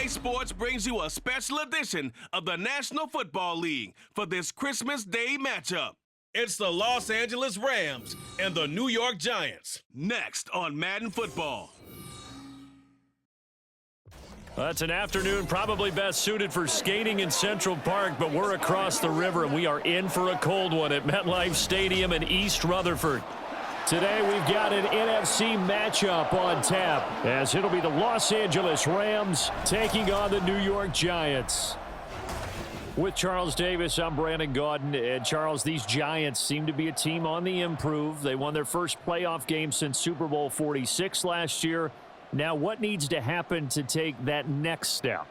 EA Sports brings you a special edition of the National Football League for this Christmas Day matchup. It's the Los Angeles Rams and the New York Giants. Next on Madden Football. That's an afternoon probably best suited for skating in Central Park, but we're across the river and we are in for a cold one at MetLife Stadium in East Rutherford. Today we've got an NFC matchup on tap, as it'll be the Los Angeles Rams taking on the New York Giants. With Charles Davis, I'm Brandon Gaudin. And Charles, these Giants seem to be a team on the improve. They won their first playoff game since Super Bowl 46 last year. Now, what needs to happen to take that next step?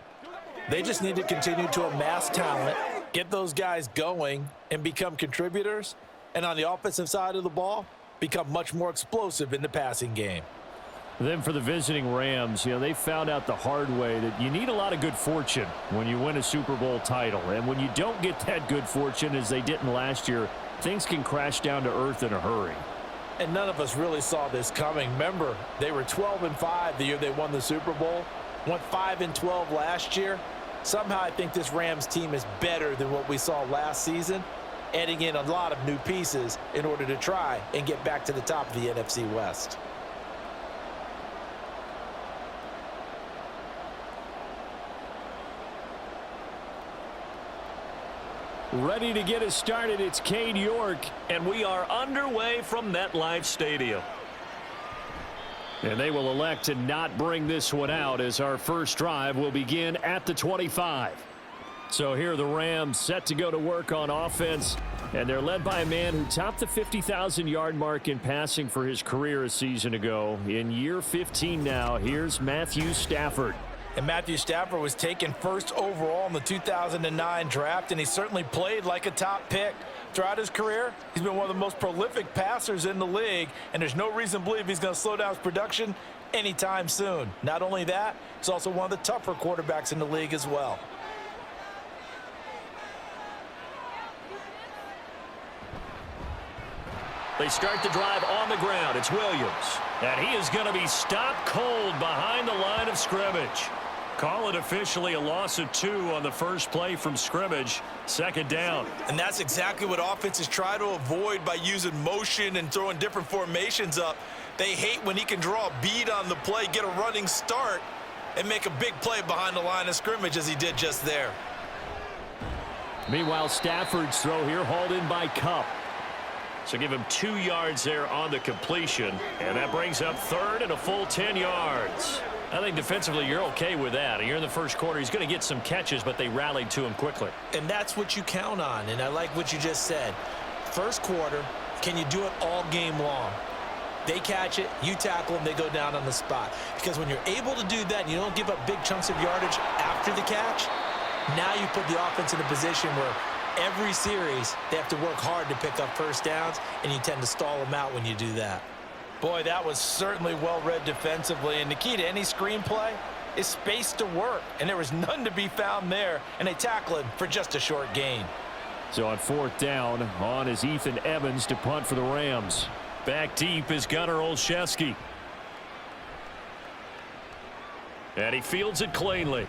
They just need to continue to amass talent, get those guys going, and become contributors. And on the offensive side of the ball, become much more explosive in the passing game. Then for the visiting Rams, they found out the hard way that you need a lot of good fortune when you win a Super Bowl title. And when you don't get that good fortune, as they didn't last year, things can crash down to earth in a hurry. And none of us really saw this coming. Remember, they were 12-5 the year they won the Super Bowl, went 5-12 last year. Somehow I think this Rams team is better than what we saw last season, adding in a lot of new pieces in order to try and get back to the top of the NFC West. Ready to get us started, it's Cade York, and we are underway from MetLife Stadium. And they will elect to not bring this one out, as our first drive will begin at the 25. So here are the Rams set to go to work on offense, and they're led by a man who topped the 50,000-yard mark in passing for his career a season ago. In year 15 now, here's Matthew Stafford. And Matthew Stafford was taken first overall in the 2009 draft, and he certainly played like a top pick. Throughout his career, he's been one of the most prolific passers in the league, and there's no reason to believe he's going to slow down his production anytime soon. Not only that, he's also one of the tougher quarterbacks in the league as well. They start the drive on the ground. It's Williams. And he is going to be stopped cold behind the line of scrimmage. Call it officially a loss of 2 on the first play from scrimmage. Second down. And that's exactly what offenses try to avoid by using motion and throwing different formations up. They hate when he can draw a bead on the play, get a running start, and make a big play behind the line of scrimmage as he did just there. Meanwhile, Stafford's throw here hauled in by Kupp. So give him 2 yards there on the completion. And that brings up third and a full 10 yards. I think defensively you're okay with that. Here in the first quarter, he's going to get some catches, but they rallied to him quickly. And that's what you count on, and I like what you just said. First quarter, can you do it all game long? They catch it, you tackle them, they go down on the spot. Because when you're able to do that and you don't give up big chunks of yardage after the catch, now you put the offense in a position where every series they have to work hard to pick up first downs, and you tend to stall them out when you do that. Boy, that was certainly well-read defensively, and the key to any screenplay is space to work, and there was none to be found there, and they tackle him for just a short gain. So on fourth down, on is Ethan Evans to punt for the Rams. Back deep is Gunnar Olszewski. And he fields it cleanly.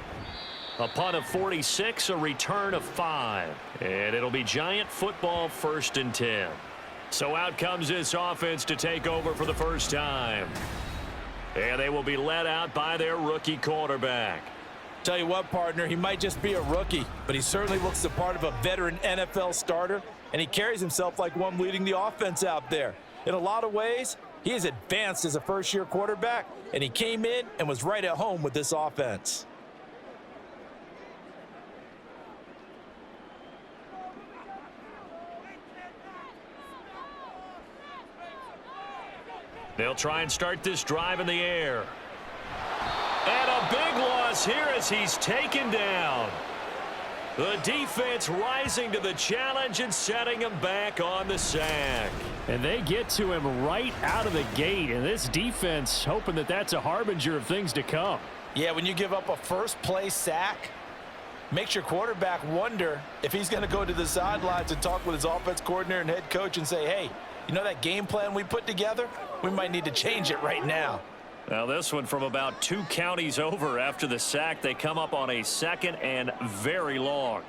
A punt of 46, a return of 5. And it'll be Giant football, 1st and 10. So out comes this offense to take over for the first time. And they will be led out by their rookie quarterback. Tell you what, partner, he might just be a rookie, but he certainly looks the part of a veteran NFL starter, and he carries himself like one leading the offense out there. In a lot of ways, he has advanced as a first-year quarterback, and he came in and was right at home with this offense. They'll try and start this drive in the air. And a big loss here as he's taken down. The defense rising to the challenge and setting him back on the sack. And they get to him right out of the gate. And this defense hoping that that's a harbinger of things to come. Yeah, when you give up a first-play sack, makes your quarterback wonder if he's going to go to the sidelines and talk with his offense coordinator and head coach and say, hey, you know that game plan we put together? We might need to change it right now. Now this one from about 2 counties over after the sack. They come up on a 2nd and very long.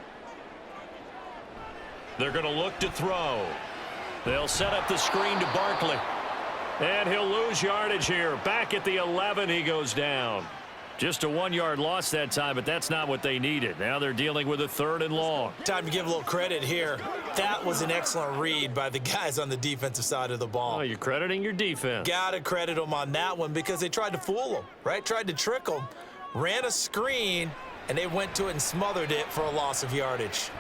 They're going to look to throw. They'll set up the screen to Barkley. And he'll lose yardage here. Back at the 11, he goes down. Just a 1-yard loss that time, but that's not what they needed. Now they're dealing with a 3rd and long. Time to give a little credit here. That was an excellent read by the guys on the defensive side of the ball. Oh, you're crediting your defense. Gotta credit them on that one because they tried to fool them, right? Tried to trick them, ran a screen, and they went to it and smothered it for a loss of yardage.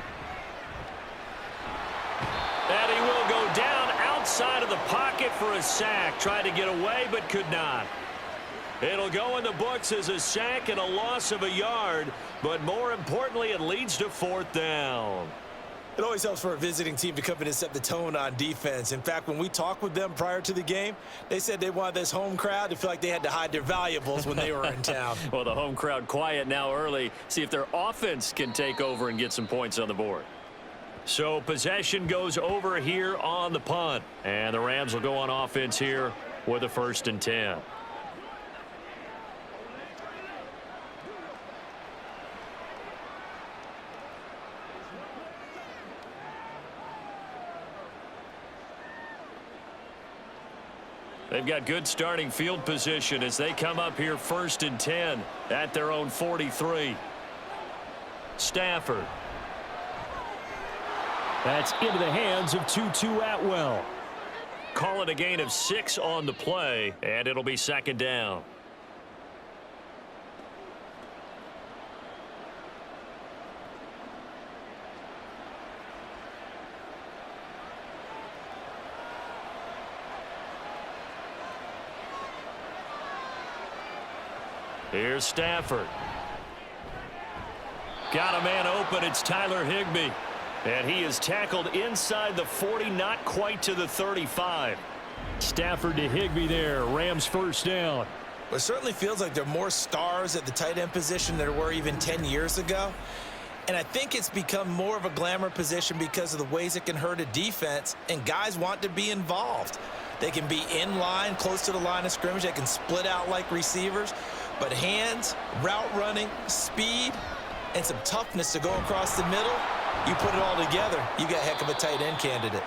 And he will go down outside of the pocket for a sack. Tried to get away, but could not. It'll go in the books as a sack and a loss of a yard, but more importantly, it leads to 4th down. It always helps for a visiting team to come in and set the tone on defense. In fact, when we talked with them prior to the game, they said they wanted this home crowd to feel like they had to hide their valuables when they were in town. Well, the home crowd quiet now early. See if their offense can take over and get some points on the board. So possession goes over here on the punt. And the Rams will go on offense here with a 1st and 10. They've got good starting field position as they come up here 1st and 10 at their own 43. Stafford. That's into the hands of Tutu Atwell. Call it a gain of 6 on the play, and it'll be 2nd down. Here's Stafford. Got a man open. It's Tyler Higbee. And he is tackled inside the 40, not quite to the 35. Stafford to Higbee there. Rams 1st down. Well, it certainly feels like there are more stars at the tight end position than there were even 10 years ago. And I think it's become more of a glamour position because of the ways it can hurt a defense, and guys want to be involved. They can be in line, close to the line of scrimmage. They can split out like receivers. But hands, route running, speed, and some toughness to go across the middle, you put it all together, you got a heck of a tight end candidate.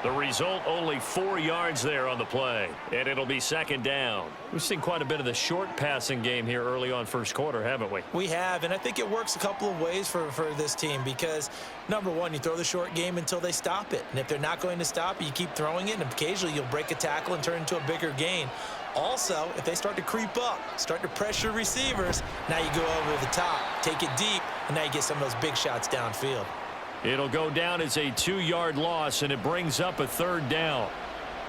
The result, only 4 yards there on the play, and it'll be 2nd down. We've seen quite a bit of the short passing game here early on 1st quarter, haven't we? We have, and I think it works a couple of ways for this team because, number one, you throw the short game until they stop it. And if they're not going to stop it, you keep throwing it, and occasionally you'll break a tackle and turn it into a bigger gain. Also, if they start to creep up, start to pressure receivers, now you go over the top, take it deep, and now you get some of those big shots downfield. It'll go down as a 2-yard loss, and it brings up a 3rd down.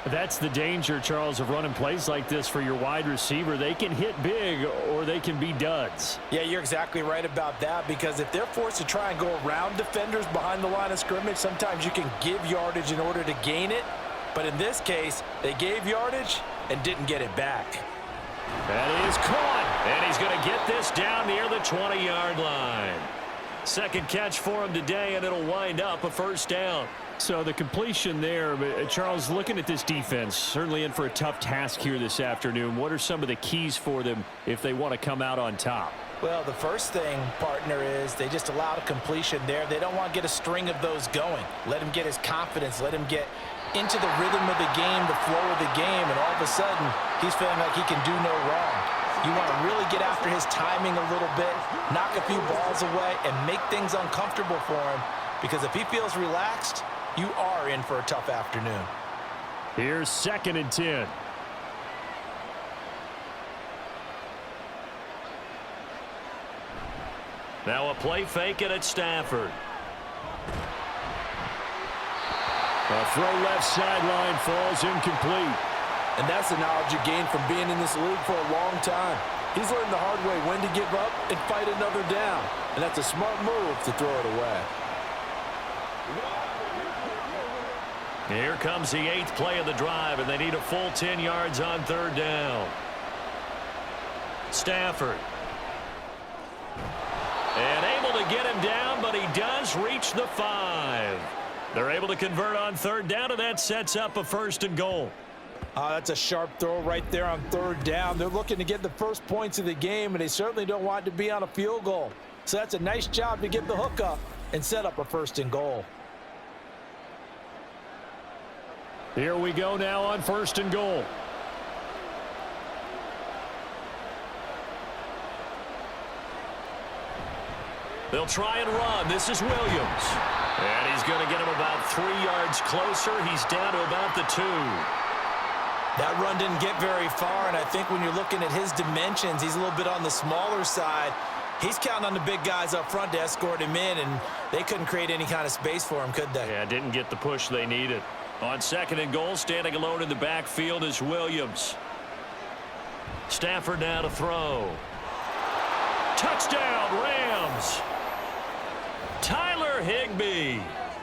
That's the danger, Charles, of running plays like this for your wide receiver. They can hit big or they can be duds. Yeah, you're exactly right about that because if they're forced to try and go around defenders behind the line of scrimmage, sometimes you can give yardage in order to gain it. But in this case, they gave yardage and didn't get it back. That is caught, and he's going to get this down near the 20-yard line. 2nd catch for him today, and it'll wind up a 1st down. So the completion there, Charles, looking at this defense, certainly in for a tough task here this afternoon. What are some of the keys for them if they want to come out on top? Well, the first thing, partner, is they just allowed a completion there. They don't want to get a string of those going. Let him get his confidence. Let him get into the rhythm of the game, the flow of the game, and all of a sudden, he's feeling like he can do no wrong. You want to really get after his timing a little bit, knock a few balls away, and make things uncomfortable for him, because if he feels relaxed, you are in for a tough afternoon. Here's 2nd and 10. Now a play fake, and it's Stafford. A throw left sideline falls incomplete. And that's the knowledge you gain from being in this league for a long time. He's learned the hard way when to give up and fight another down. And that's a smart move to throw it away. Here comes the 8th play of the drive, and they need a full 10 yards on 3rd down. Stafford. And able to get him down, but he does reach the 5. They're able to convert on 3rd down, and that sets up a 1st and goal. That's a sharp throw right there on third down. They're looking to get the first points of the game, and they certainly don't want to be on a field goal. So that's a nice job to get the hook up and set up a first and goal. Here we go now on first and goal. They'll try and run. This is Williams. And he's going to get him about 3 yards closer. He's down to about the 2. That run didn't get very far, and I think when you're looking at his dimensions, he's a little bit on the smaller side. He's counting on the big guys up front to escort him in, and they couldn't create any kind of space for him, could they? Yeah, didn't get the push they needed. On second and goal, standing alone in the backfield is Williams. Stafford now to throw. Touchdown, Rams! Tyler Higbee.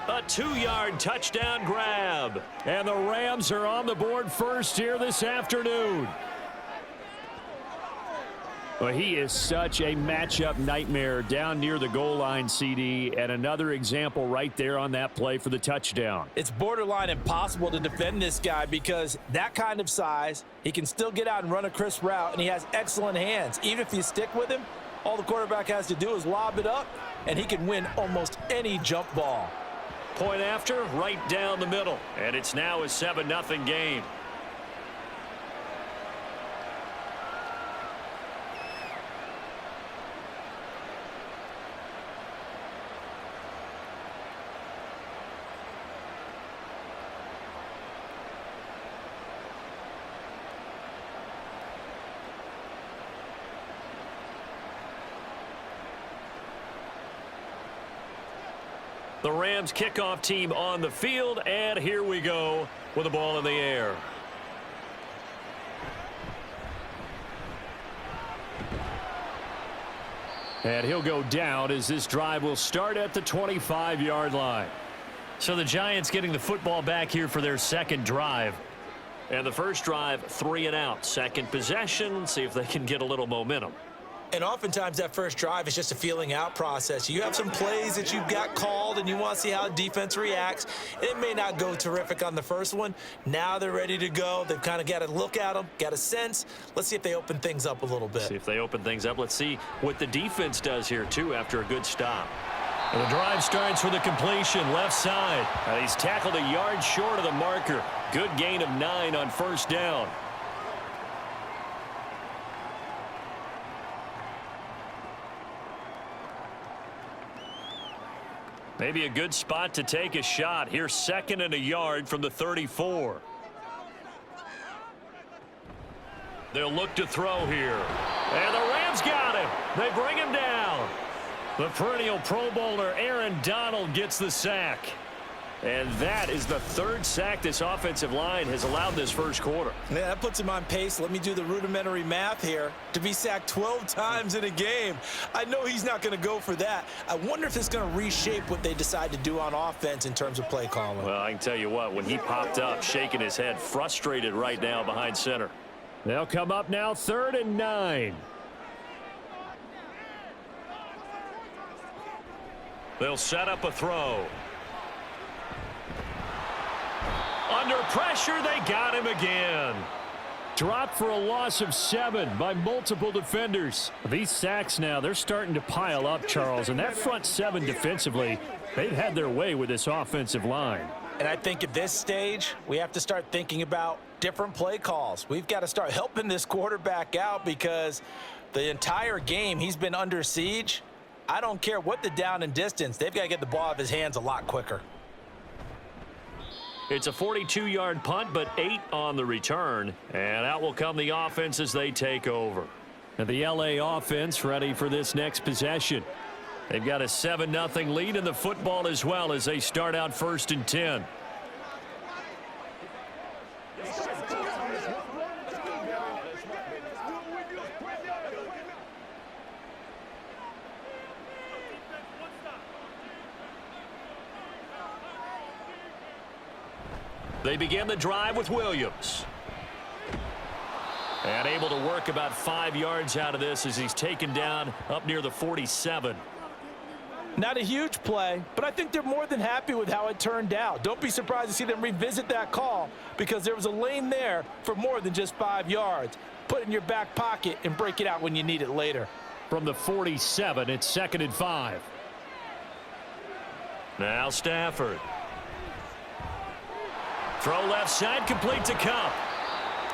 A 2-yard touchdown grab. And the Rams are on the board first here this afternoon. Well, he is such a matchup nightmare down near the goal line, CD, and another example right there on that play for the touchdown. It's borderline impossible to defend this guy because that kind of size, he can still get out and run a crisp route, and he has excellent hands. Even if you stick with him, all the quarterback has to do is lob it up, and he can win almost any jump ball. Point after, right down the middle. And it's now a 7-0 game. The Rams kickoff team on the field, and here we go with the ball in the air. And he'll go down as this drive will start at the 25-yard line. So the Giants getting the football back here for their second drive. And the first drive, 3 and out. Second possession, see if they can get a little momentum. And oftentimes that first drive is just a feeling out process. You have some plays that you've got called and you want to see how the defense reacts. It may not go terrific on the first one. Now they're ready to go. They've kind of got to look at them, got a sense. Let's see if they open things up a little bit. See if they open things up. Let's see what the defense does here, too, after a good stop. And the drive starts with a completion left side. And he's tackled a yard short of the marker. Good gain of 9 on first down. Maybe a good spot to take a shot. Here's 2nd and a yard from the 34. They'll look to throw here. And the Rams got him. They bring him down. The perennial Pro Bowler Aaron Donald gets the sack. And that is the 3rd sack this offensive line has allowed this first quarter. Yeah, that puts him on pace. Let me do the rudimentary math here. To be sacked 12 times in a game. I know he's not going to go for that. I wonder if it's going to reshape what they decide to do on offense in terms of play calling. Well, I can tell you what, when he popped up, shaking his head, frustrated right now behind center. They'll come up now 3rd and 9. They'll set up a throw. Under pressure, they got him again. Dropped for a loss of 7 by multiple defenders. These sacks now, they're starting to pile up, Charles. And that front 7 defensively, they've had their way with this offensive line. And I think at this stage, we have to start thinking about different play calls. We've got to start helping this quarterback out because the entire game he's been under siege. I don't care what the down and distance. They've got to get the ball out of his hands a lot quicker. It's a 42-yard punt, but 8 on the return. And out will come the offense as they take over. And the LA offense ready for this next possession. They've got a 7-0 lead in the football as well as they start out 1st and 10. They begin the drive with Williams. And able to work about 5 yards out of this as he's taken down up near the 47. Not a huge play, but I think they're more than happy with how it turned out. Don't be surprised to see them revisit that call because there was a lane there for more than just 5 yards. Put it in your back pocket and break it out when you need it later. From the 47, it's 2nd and 5. Now Stafford. Throw left side, complete to Kupp.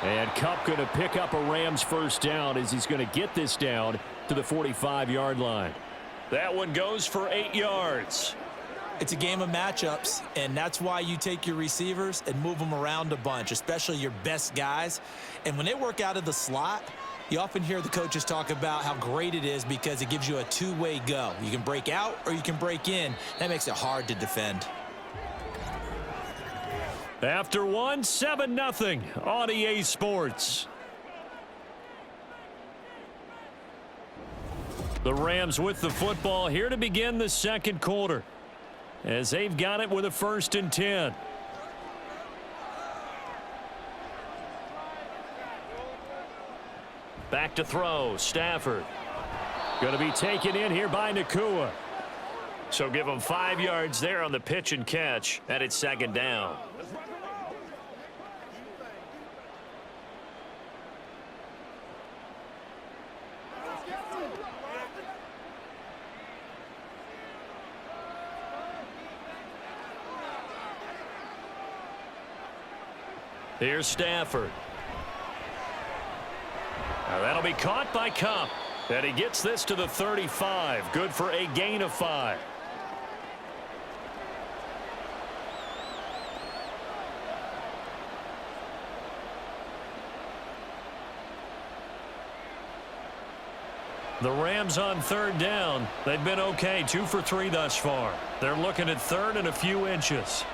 And Kupp going to pick up a Rams first down as he's going to get this down to the 45-yard line. That one goes for 8 yards. It's a game of matchups, and that's why you take your receivers and move them around a bunch, especially your best guys. And when they work out of the slot, you often hear the coaches talk about how great it is because it gives you a two-way go. You can break out or you can break in. That makes it hard to defend. After one, 7-0 on EA Sports. The Rams with the football here to begin the second quarter as they've got it with a 1st and 10. Back to throw, Stafford. Going to be taken in here by Nakua. So give him 5 yards there on the pitch and catch, and it's 2nd down. Here's Stafford. Now that'll be caught by Kupp. And he gets this to the 35. Good for a gain of 5. The Rams on 3rd down. They've been okay, 2 for 3 thus far. They're looking at 3rd and a few inches.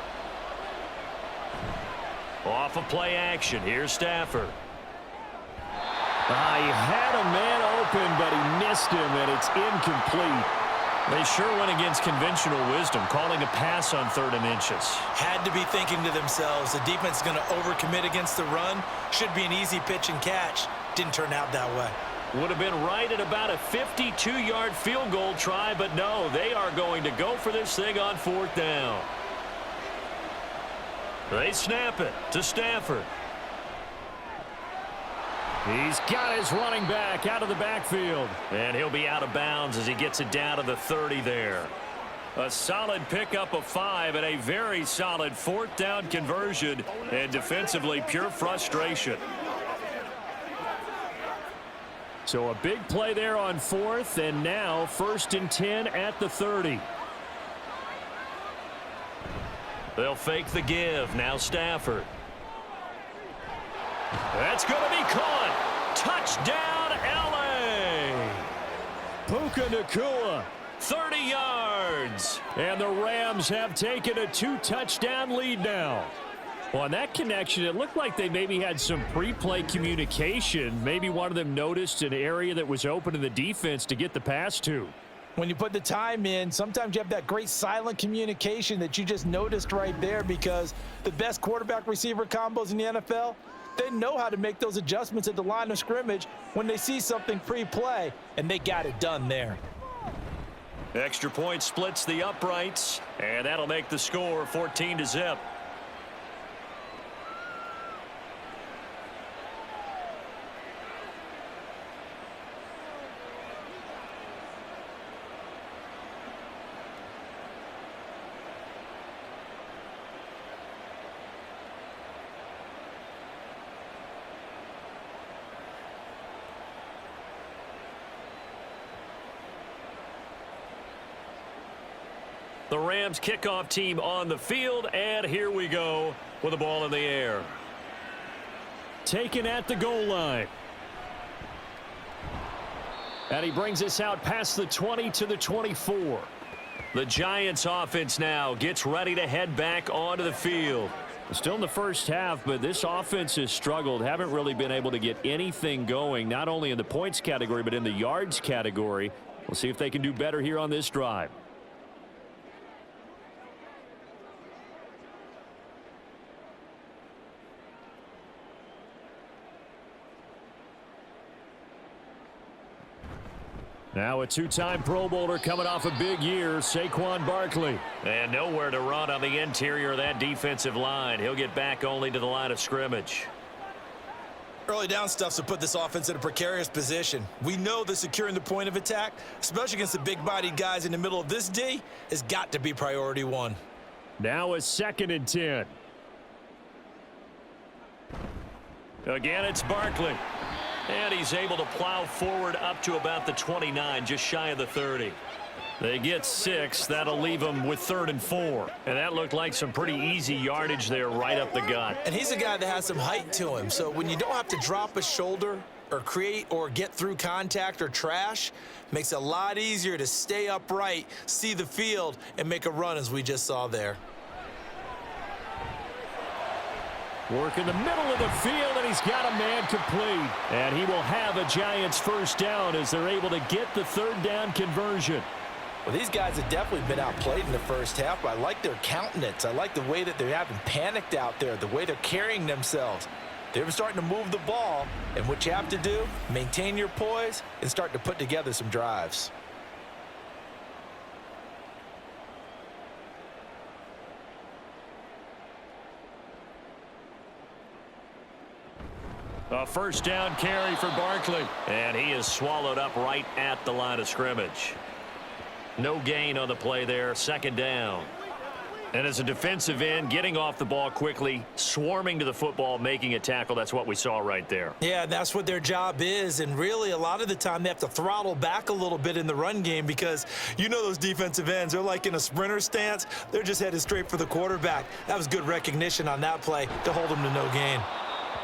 Off of play action. Here's Stafford. He had a man open, but he missed him, and it's incomplete. They sure went against conventional wisdom, calling a pass on 3rd and inches. Had to be thinking to themselves, the defense is going to overcommit against the run. Should be an easy pitch and catch. Didn't turn out that way. Would have been right at about a 52-yard field goal try, but no, they are going to go for this thing on 4th down. They snap it to Stafford. He's got his running back out of the backfield. And he'll be out of bounds as he gets it down to the 30 there. A solid pickup of 5 and a very solid 4th down conversion. And defensively, pure frustration. So a big play there on 4th, and now 1st and 10 at the 30. They'll fake the give. Now Stafford. That's going to be caught. Touchdown, L.A. Puka Nacua, 30 yards. And the Rams have taken a 2-touchdown lead now. Well, on that connection, it looked like they maybe had some pre-play communication. Maybe one of them noticed an area that was open in the defense to get the pass to. When you put the time in, sometimes you have that great silent communication that you just noticed right there because the best quarterback-receiver combos in the NFL, they know how to make those adjustments at the line of scrimmage when they see something pre-play, and they got it done there. Extra point splits the uprights, and that'll make the score 14-0. The Rams kickoff team on the field, and here we go with the ball in the air. Taken at the goal line. And he brings us out past the 20 to the 24. The Giants offense now gets ready to head back onto the field. Still in the first half, but this offense has struggled. Haven't really been able to get anything going, not only in the points category, but in the yards category. We'll see if they can do better here on this drive. Now a two-time Pro Bowler coming off a big year, Saquon Barkley. And nowhere to run on the interior of that defensive line. He'll get back only to the line of scrimmage. Early down stuff's to put this offense in a precarious position. We know that securing the point of attack, especially against the big-bodied guys in the middle of this D, has got to be priority one. Now a 2nd and 10. Again, it's Barkley. And he's able to plow forward up to about the 29, just shy of the 30. They get 6. That'll leave them with 3rd and 4. And that looked like some pretty easy yardage there right up the gut. And he's a guy that has some height to him. So when you don't have to drop a shoulder or create or get through contact or trash, makes it a lot easier to stay upright, see the field, and make a run as we just saw there. Work in the middle of the field, and he's got a man complete. And he will have a Giants first down as they're able to get the 3rd down conversion. Well, these guys have definitely been outplayed in the first half, but I like their countenance. I like the way that they haven't panicked out there, the way they're carrying themselves. They're starting to move the ball, and what you have to do, maintain your poise and start to put together some drives. A first down carry for Barkley. And he is swallowed up right at the line of scrimmage. No gain on the play there. 2nd down. And as a defensive end, getting off the ball quickly, swarming to the football, making a tackle. That's what we saw right there. Yeah, that's what their job is. And really, a lot of the time, they have to throttle back a little bit in the run game because you know those defensive ends, they're like in a sprinter stance. They're just headed straight for the quarterback. That was good recognition on that play to hold them to no gain.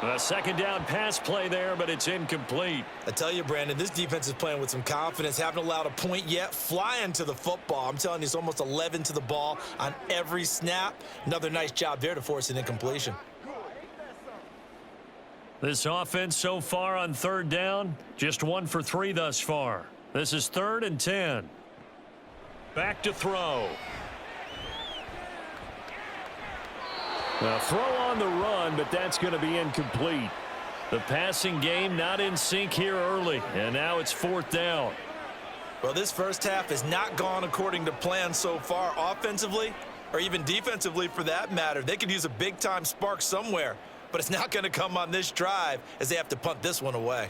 A 2nd down pass play there, but it's incomplete. I tell you, Brandon, this defense is playing with some confidence. Haven't allowed a point yet. Flying to the football. I'm telling you, it's almost 11 to the ball on every snap. Another nice job there to force an incompletion. This offense so far on 3rd down, just 1 for 3 thus far. This is 3rd and 10. Back to throw. Now throw on the run, but that's going to be incomplete. The passing game not in sync here early, and now it's 4th down. Well, this first half has not gone according to plan so far offensively or even defensively for that matter. They could use a big-time spark somewhere, but it's not going to come on this drive as they have to punt this one away.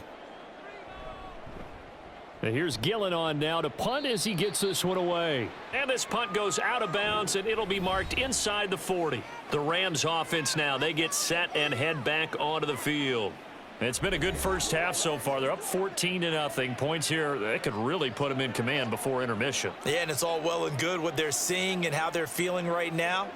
And here's Gillen on now to punt as he gets this one away. And this punt goes out of bounds, and it'll be marked inside the 40. The Rams offense now, they get set and head back onto the field. It's been a good first half so far. They're up 14-0. Points here, that could really put them in command before intermission. Yeah, and it's all well and good what they're seeing and how they're feeling right now.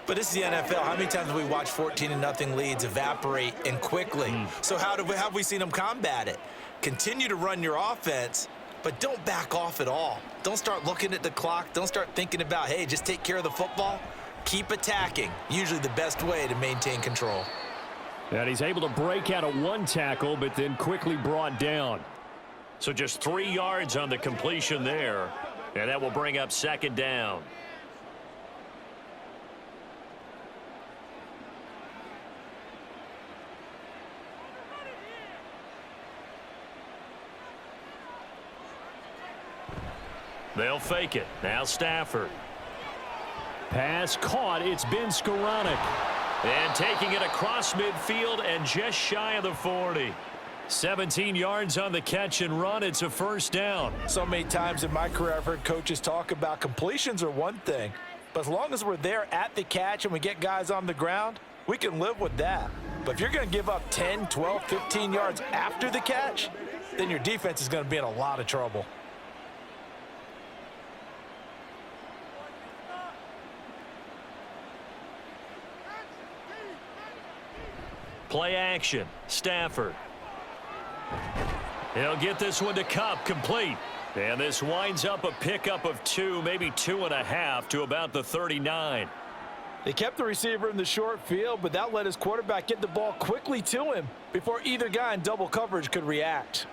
But this is the NFL. How many times have we watched 14-0 leads evaporate and quickly? So how have we seen them combat it? Continue to run your offense, but don't back off at all. Don't start looking at the clock. Don't start thinking about, hey, just take care of the football. Keep attacking. Usually the best way to maintain control. And he's able to break out of 1 tackle, but then quickly brought down. So just 3 yards on the completion there. And that will bring up 2nd down. They'll fake it. Now Stafford. Pass caught. It's been Skoranek. And taking it across midfield and just shy of the 40. 17 yards on the catch and run. It's a first down. So many times in my career I've heard coaches talk about completions are one thing, but as long as we're there at the catch and we get guys on the ground, we can live with that. But if you're going to give up 10, 12, 15 yards after the catch, then your defense is going to be in a lot of trouble. Play action. Stafford. He'll get this one to Kupp, complete. And this winds up a pickup of 2, maybe 2.5 to about the 39. They kept the receiver in the short field, but that let his quarterback get the ball quickly to him before either guy in double coverage could react.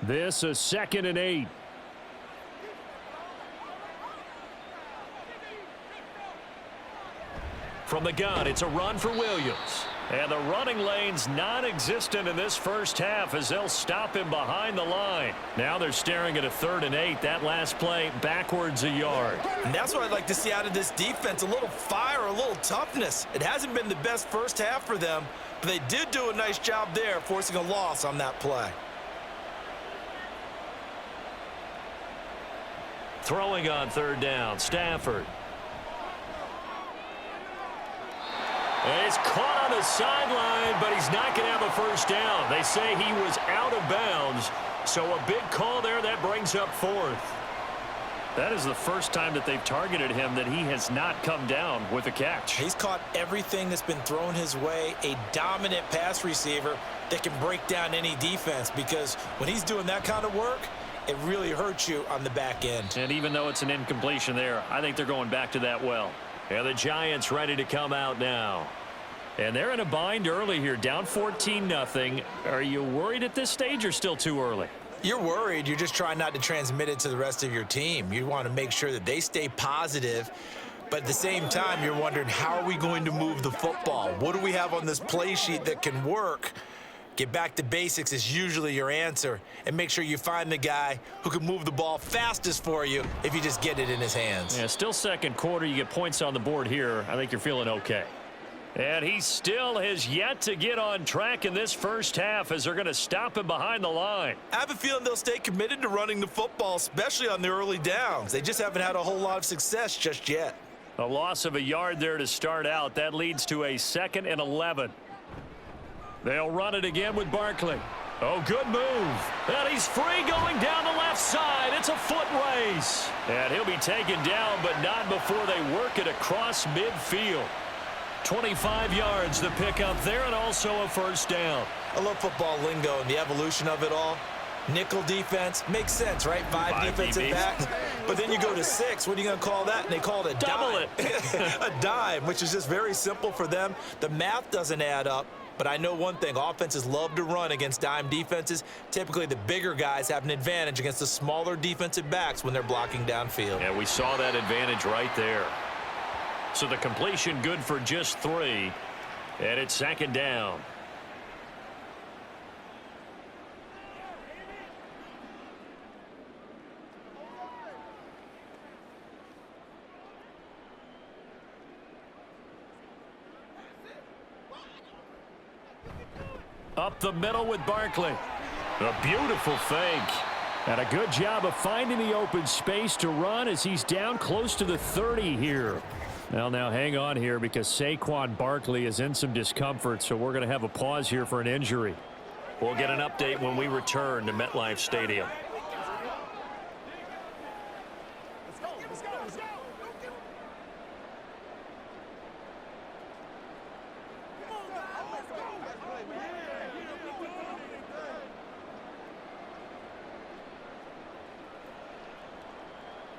This a 2nd and 8. From the gun, it's a run for Williams. And the running lane's non-existent in this first half as they'll stop him behind the line. Now they're staring at a 3rd and 8. That last play backwards a yard. And that's what I'd like to see out of this defense, a little fire, a little toughness. It hasn't been the best first half for them, but they did do a nice job there, forcing a loss on that play. Throwing on 3rd down, Stafford. He's caught on the sideline, but he's not going to have a first down. They say he was out of bounds, so a big call there that brings up 4th. That is the first time that they've targeted him that he has not come down with a catch. He's caught everything that's been thrown his way, a dominant pass receiver that can break down any defense, because when he's doing that kind of work, it really hurts you on the back end. And even though it's an incompletion there, I think they're going back to that well. And the Giants ready to come out now. And they're in a bind early here, down 14-0. Are you worried at this stage or still too early? You're worried. You're just trying not to transmit it to the rest of your team. You want to make sure that they stay positive. But at the same time, you're wondering, how are we going to move the football? What do we have on this play sheet that can work? Get back to basics is usually your answer. And make sure you find the guy who can move the ball fastest for you if you just get it in his hands. Yeah, still second quarter. You get points on the board here. I think you're feeling okay. And he still has yet to get on track in this first half as they're going to stop him behind the line. I have a feeling they'll stay committed to running the football, especially on the early downs. They just haven't had a whole lot of success just yet. A loss of a yard there to start out. That leads to a 2nd and 11. They'll run it again with Barkley. Oh, good move. And he's free going down the left side. It's a foot race. And he'll be taken down, but not before they work it across midfield. 25 yards the pickup there, and also a first down. I love football lingo and the evolution of it all. Nickel defense makes sense, right? Five defensive backs. But then you go to 6. What are you going to call that? And they call it a double dime. A dime, which is just very simple for them. The math doesn't add up. But I know one thing, offenses love to run against dime defenses. Typically, the bigger guys have an advantage against the smaller defensive backs when they're blocking downfield. Yeah, we saw that advantage right there. So the completion good for just 3. And it's 2nd down. Up the middle with Barkley. A beautiful fake. And a good job of finding the open space to run as he's down close to the 30 here. Well, now hang on here because Saquon Barkley is in some discomfort, so we're going to have a pause here for an injury. We'll get an update when we return to MetLife Stadium.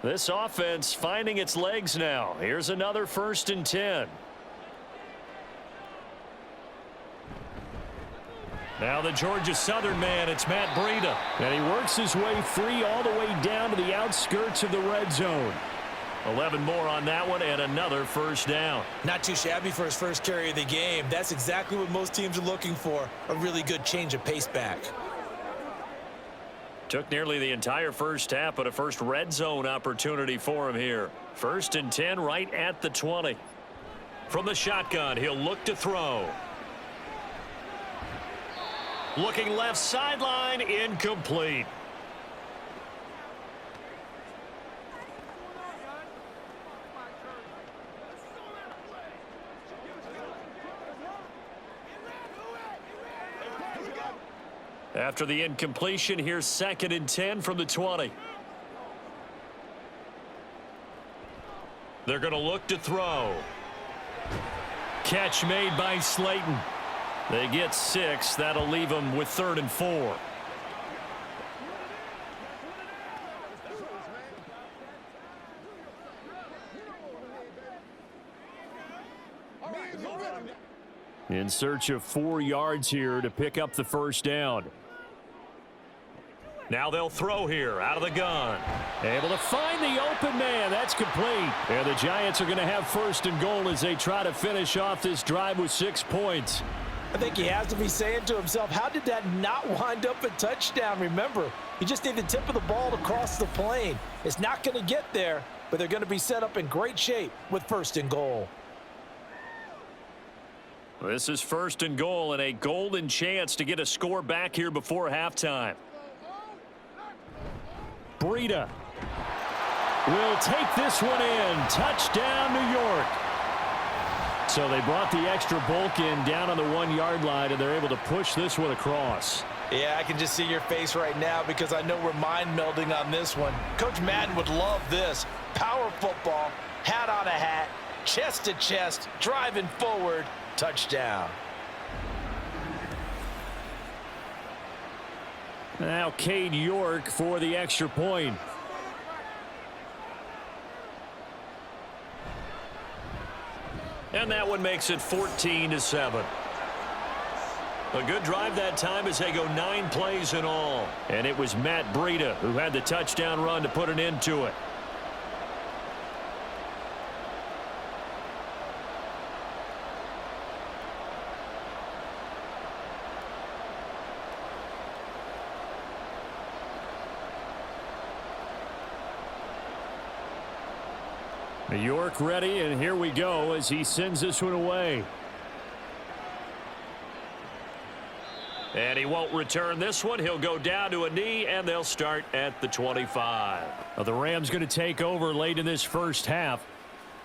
This offense finding its legs now. Here's another 1st and 10. Now the Georgia Southern man, it's Matt Breida. And he works his way free all the way down to the outskirts of the red zone. 11 more on that one and another first down. Not too shabby for his first carry of the game. That's exactly what most teams are looking for, a really good change of pace back. Took nearly the entire first half, but a first red zone opportunity for him here. 1st and 10 right at the 20. From the shotgun, he'll look to throw. Looking left sideline, incomplete. After the incompletion, here's 2nd and 10 from the 20. They're going to look to throw. Catch made by Slayton. They get 6. That'll leave them with 3rd and 4. In search of 4 yards here to pick up the first down. Now they'll throw here out of the gun. Able to find the open man. That's complete. And the Giants are going to have first and goal as they try to finish off this drive with 6 points. I think he has to be saying to himself, how did that not wind up a touchdown? Remember, you just need the tip of the ball to cross the plane. It's not going to get there, but they're going to be set up in great shape with first and goal. This is first and goal and a golden chance to get a score back here before halftime. Breida will take this one in. Touchdown, New York. So they brought the extra bulk in down on the 1 yard line, and they're able to push this one across. Yeah, I can just see your face right now because I know we're mind melding on this one. Coach Madden would love this. Power football, hat on a hat, chest to chest, driving forward, touchdown. Now Cade York for the extra point. And that one makes it 14-7. A good drive that time as they go 9 plays in all. And it was Matt Breida who had the touchdown run to put an end to it. York ready, and here we go as he sends this one away. And he won't return this one. He'll go down to a knee, and they'll start at the 25. Now, the Rams going to take over late in this first half.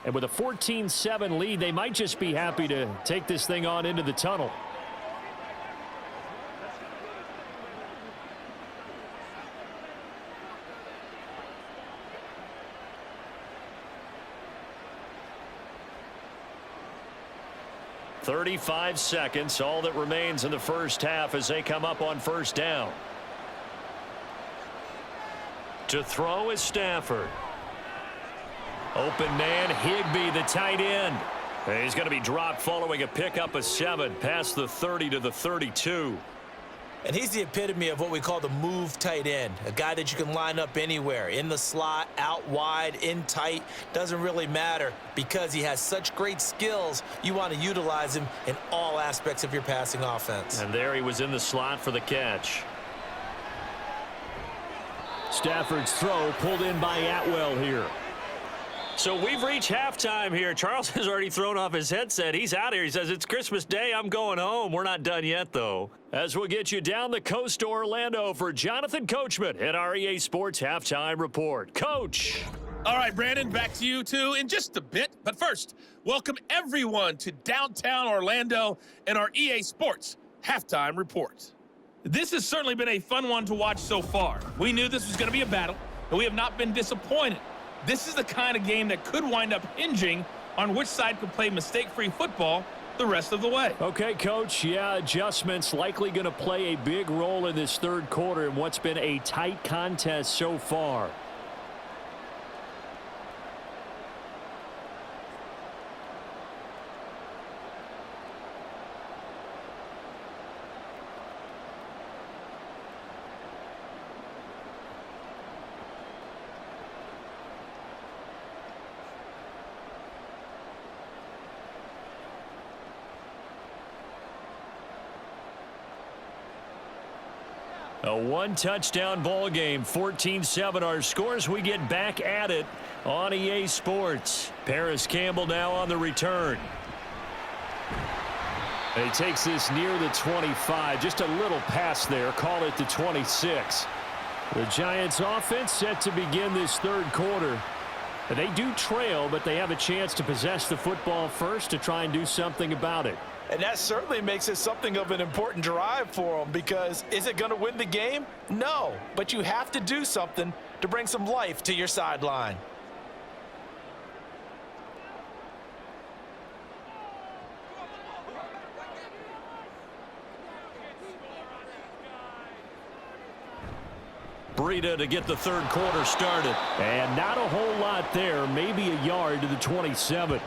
And with a 14-7 lead, they might just be happy to take this thing on into the tunnel. .35 seconds, all that remains in the first half as they come up on first down. To throw is Stafford. Open man, Higbee, the tight end. And he's going to be dropped following a pickup of 7 past the 30 to the 32. And he's the epitome of what we call the move tight end, a guy that you can line up anywhere, in the slot, out wide, in tight, doesn't really matter because he has such great skills. You want to utilize him in all aspects of your passing offense. And there he was in the slot for the catch. Stafford's throw pulled in by Atwell here. So we've reached halftime here. Charles has already thrown off his headset. He's out here. He says, it's Christmas Day. I'm going home. We're not done yet, though. As we'll get you down the coast to Orlando for Jonathan Coachman at our EA Sports Halftime Report. Coach. All right, Brandon, back to you, too, in just a bit. But first, welcome everyone to downtown Orlando and our EA Sports Halftime Report. This has certainly been a fun one to watch so far. We knew this was going to be a battle, and we have not been disappointed. This is the kind of game that could wind up hinging on which side could play mistake-free football the rest of the way. Okay, Coach, yeah, adjustments likely going to play a big role in this third quarter in what's been a tight contest so far. A one-touchdown ball game, 14-7 our scores. We get back at it on EA Sports. Paris Campbell now on the return. And he takes this near the 25. Just a little pass there. Call it the 26. The Giants offense set to begin this third quarter. They do trail, but they have a chance to possess the football first to try and do something about it. And that certainly makes it something of an important drive for them because is it going to win the game? No, but you have to do something to bring some life to your sideline. Breida to get the third quarter started. And not a whole lot there, maybe a yard to the 27.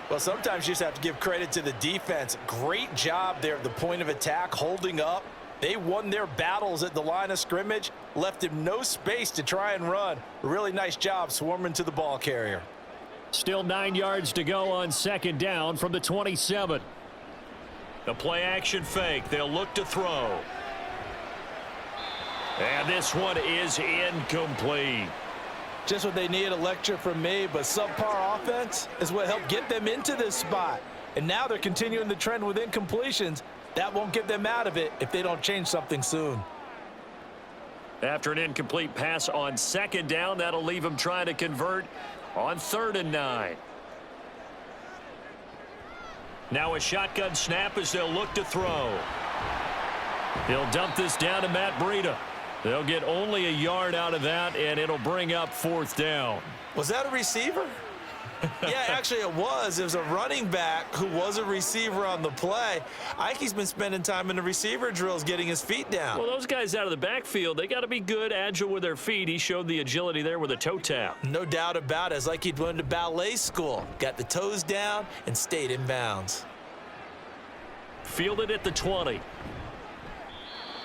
Well, sometimes you just have to give credit to the defense. Great job there at the point of attack, holding up, They won their battles at the line of scrimmage, left him no space to try and run. A really nice job swarming to the ball carrier. Still 9 yards to go on second down from the 27. The play action fake. They'll look to throw. And this one is incomplete. Just what they need, a lecture from me, but subpar offense is what helped get them into this spot. And now they're continuing the trend with incompletions. That won't get them out of it if they don't change something soon. After an incomplete pass on second down, that'll leave them trying to convert on 3rd and 9. Now a shotgun snap as they'll look to throw. He'll dump this down to Matt Breida. They'll get only a yard out of that, and it'll bring up 4th down. Was that a receiver? Yeah, actually it was. It was a running back who was a receiver on the play. Ike's been spending time in the receiver drills getting his feet down. Well, those guys out of the backfield, they got to be good, agile with their feet. He showed the agility there with a toe tap. No doubt about it. It's like he'd went to ballet school. Got the toes down and stayed in bounds. Fielded at the 20.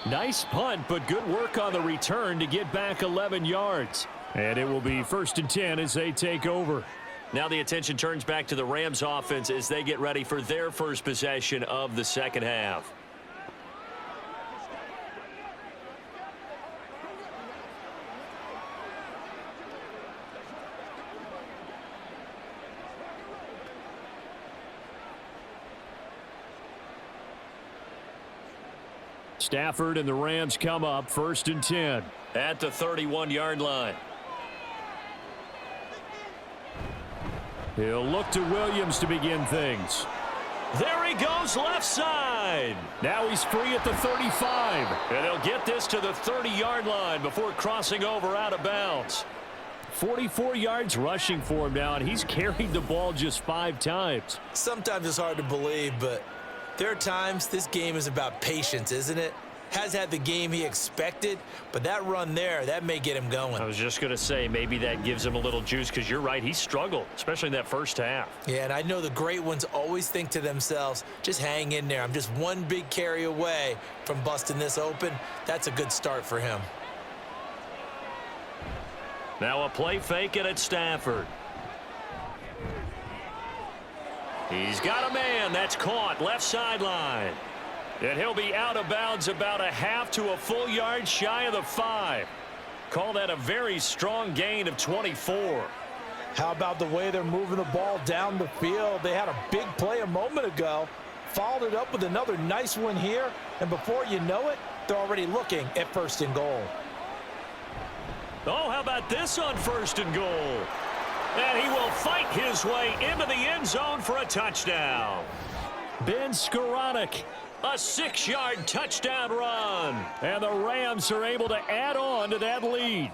Nice punt, but good work on the return to get back 11 yards. And it will be 1st and 10 as they take over. Now the attention turns back to the Rams offense as they get ready for their first possession of the second half. Stafford and the Rams come up 1st and 10 at the 31-yard line. He'll look to Williams to begin things. There he goes left side. Now he's free at the 35. And he'll get this to the 30-yard line before crossing over out of bounds. 44 yards rushing for him now, and he's carried the ball just 5 times. Sometimes it's hard to believe, but there are times this game is about patience, isn't it? Has had the game he expected, but that run there, that may get him going. I was just going to say, maybe that gives him a little juice, because you're right, he struggled, especially in that first half. Yeah, and I know the great ones always think to themselves, just hang in there. I'm just one big carry away from busting this open. That's a good start for him. Now a play fake it at Stafford. He's got a man. That's caught left sideline. And he'll be out of bounds about a half to a full yard shy of the 5. Call that a very strong gain of 24. How about the way they're moving the ball down the field? They had a big play a moment ago, followed it up with another nice one here, and before you know it, they're already looking at 1st and goal. Oh, how about this on 1st and goal? And he will fight his way into the end zone for a touchdown. Ben Skoranek, a 6-yard touchdown run. And the Rams are able to add on to that lead.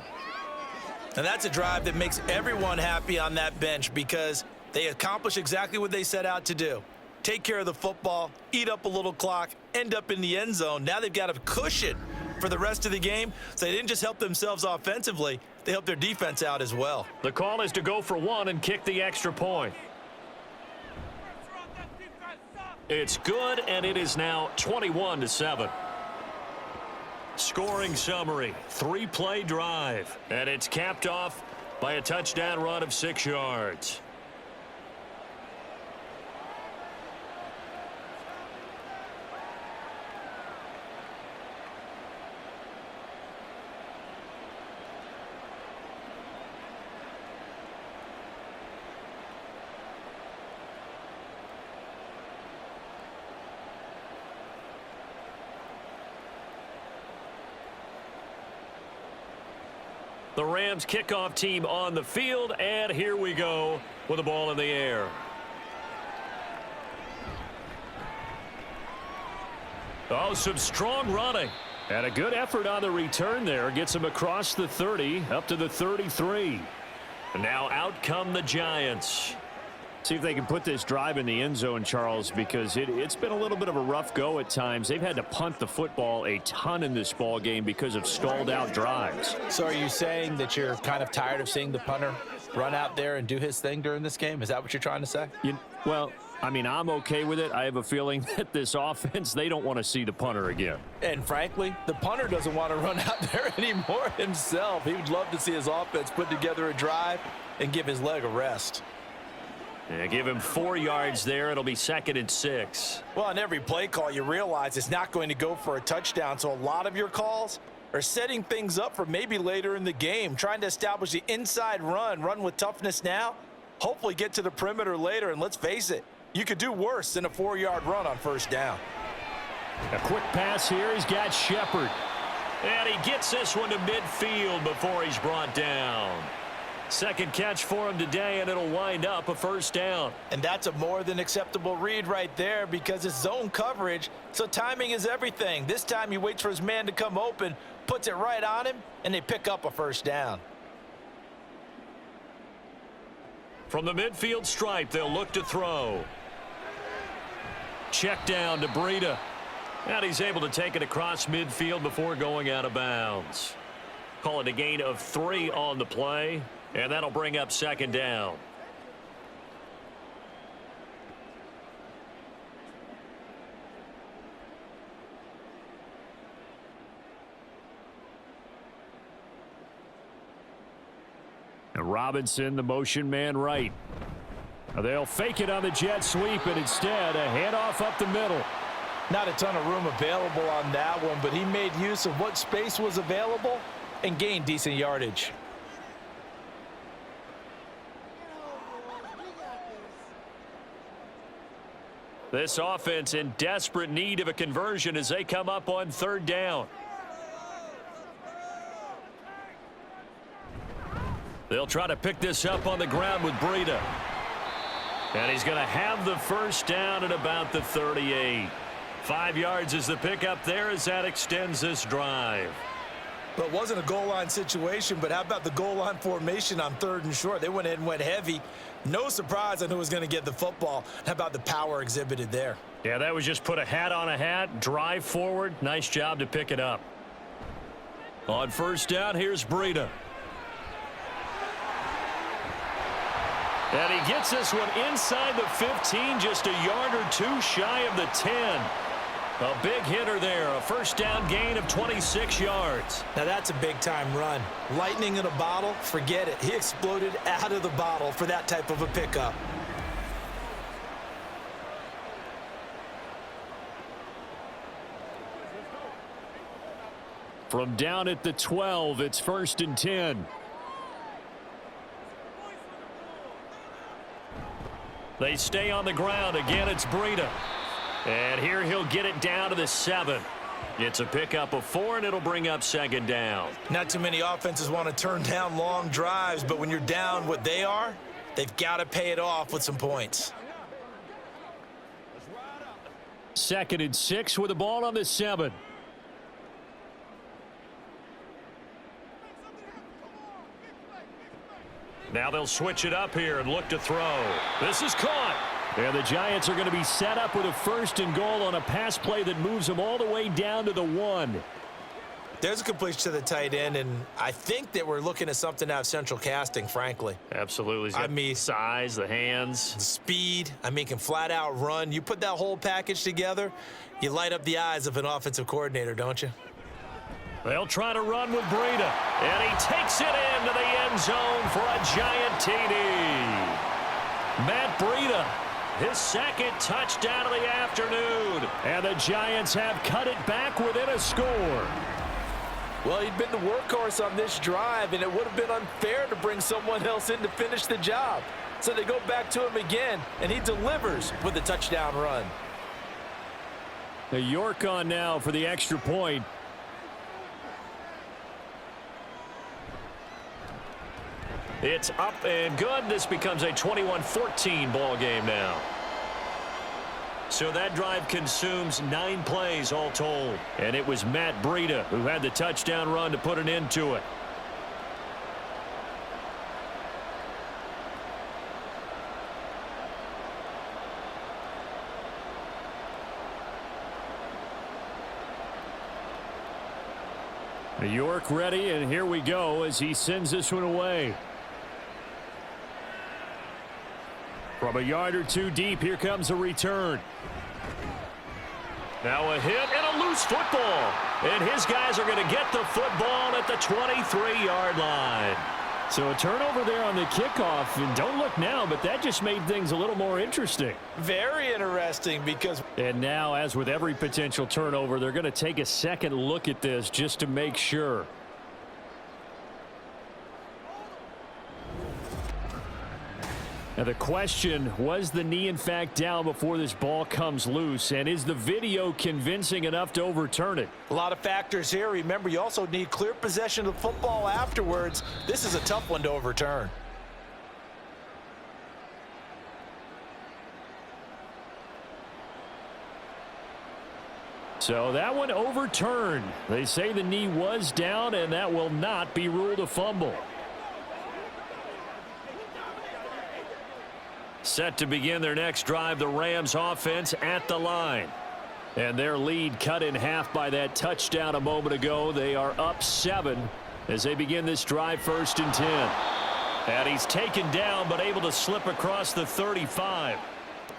And that's a drive that makes everyone happy on that bench because they accomplish exactly what they set out to do. Take care of the football, eat up a little clock, end up in the end zone. Now they've got a cushion for the rest of the game, so they didn't just help themselves offensively, they helped their defense out as well. The call is to go for 1 and kick the extra point. It's good, and it is now 21-7. Scoring summary, 3-play drive, and it's capped off by a touchdown run of 6 yards. The Rams kickoff team on the field, and here we go with the ball in the air. Oh, some strong running. And a good effort on the return there. Gets him across the 30, up to the 33. And now out come the Giants. See if they can put this drive in the end zone, Charles, because it's been a little bit of a rough go at times. They've had to punt the football a ton in this ball game because of stalled out drives. So are you saying that you're kind of tired of seeing the punter run out there and do his thing during this game? Is that what you're trying to say? Well, I mean, I'm okay with it. I have a feeling that this offense, they don't want to see the punter again. And frankly, the punter doesn't want to run out there anymore himself. He would love to see his offense put together a drive and give his leg a rest. Yeah, give him 4 yards there. It'll be 2nd and 6. Well, on every play call, you realize it's not going to go for a touchdown, so a lot of your calls are setting things up for maybe later in the game, trying to establish the inside run with toughness now, hopefully get to the perimeter later, and let's face it, you could do worse than a 4-yard run on first down. A quick pass here. He's got Shepard. And he gets this one to midfield before he's brought down. Second catch for him today, and it'll wind up a first down. And that's a more than acceptable read right there because it's zone coverage, so timing is everything. This time he waits for his man to come open, puts it right on him, and they pick up a first down. From the midfield stripe, they'll look to throw. Check down to Breida. And he's able to take it across midfield before going out of bounds. Call it a gain of 3 on the play, and that'll bring up 2nd down. And Robinson, the motion man right. They'll fake it on the jet sweep, and instead a handoff up the middle. Not a ton of room available on that one, but he made use of what space was available and gained decent yardage. This offense in desperate need of a conversion as they come up on 3rd down. They'll try to pick this up on the ground with Breida. And he's going to have the first down at about the 38. 5 yards is the pickup there as that extends this drive. Well, it wasn't a goal line situation, but how about the goal line formation on 3rd and short? They went ahead and went heavy. No surprise on who was going to get the football. How about the power exhibited there? Yeah, that was just put a hat on a hat, drive forward. Nice job to pick it up. On first down, here's Breida. And he gets this one inside the 15, just a yard or 2 shy of the 10. A big hitter there, a first down gain of 26 yards. Now that's a big-time run. Lightning in a bottle, forget it. He exploded out of the bottle for that type of a pickup. From down at the 12, it's 1st and 10. They stay on the ground. Again, it's Breida. And here he'll get it down to the 7. It's a pickup of 4, and it'll bring up 2nd down. Not too many offenses want to turn down long drives, but when you're down what they are, they've got to pay it off with some points. 2nd and 6 with the ball on the 7. Now they'll switch it up here and look to throw. This is caught. And the Giants are going to be set up with a 1st and goal on a pass play that moves them all the way down to the 1. There's a completion to the tight end, and I think that we're looking at something out of central casting, frankly. Absolutely. I mean, size, the hands. Speed, can flat out run. You put that whole package together, you light up the eyes of an offensive coordinator, don't you? They'll try to run with Breida, and he takes it into the end zone for a giant TD. Matt Breida, his 2nd touchdown of the afternoon, and the Giants have cut it back within a score. Well, he'd been the workhorse on this drive, and it would have been unfair to bring someone else in to finish the job. So they go back to him again, and he delivers with a touchdown run. The York on now for the extra point. It's up and good. This becomes a 21-14 ball game now. So that drive consumes 9 plays all told. And it was Matt Breida who had the touchdown run to put an end to it. York ready, and here we go as he sends this one away. From a yard or two deep, here comes a return. Now a hit and a loose football. And his guys are going to get the football at the 23-yard line. So a turnover there on the kickoff. And don't look now, but that just made things a little more interesting. Very interesting because... And now, as with every potential turnover, they're going to take a second look at this just to make sure. Now the question, was the knee in fact down before this ball comes loose? And is the video convincing enough to overturn it? A lot of factors here. Remember, you also need clear possession of the football afterwards. This is a tough one to overturn. So that one overturned. They say the knee was down, and that will not be ruled a fumble. Set to begin their next drive, the Rams offense at the line. And their lead cut in half by that touchdown a moment ago. They are up 7 as they begin this drive, 1st and 10. And he's taken down but able to slip across the 35.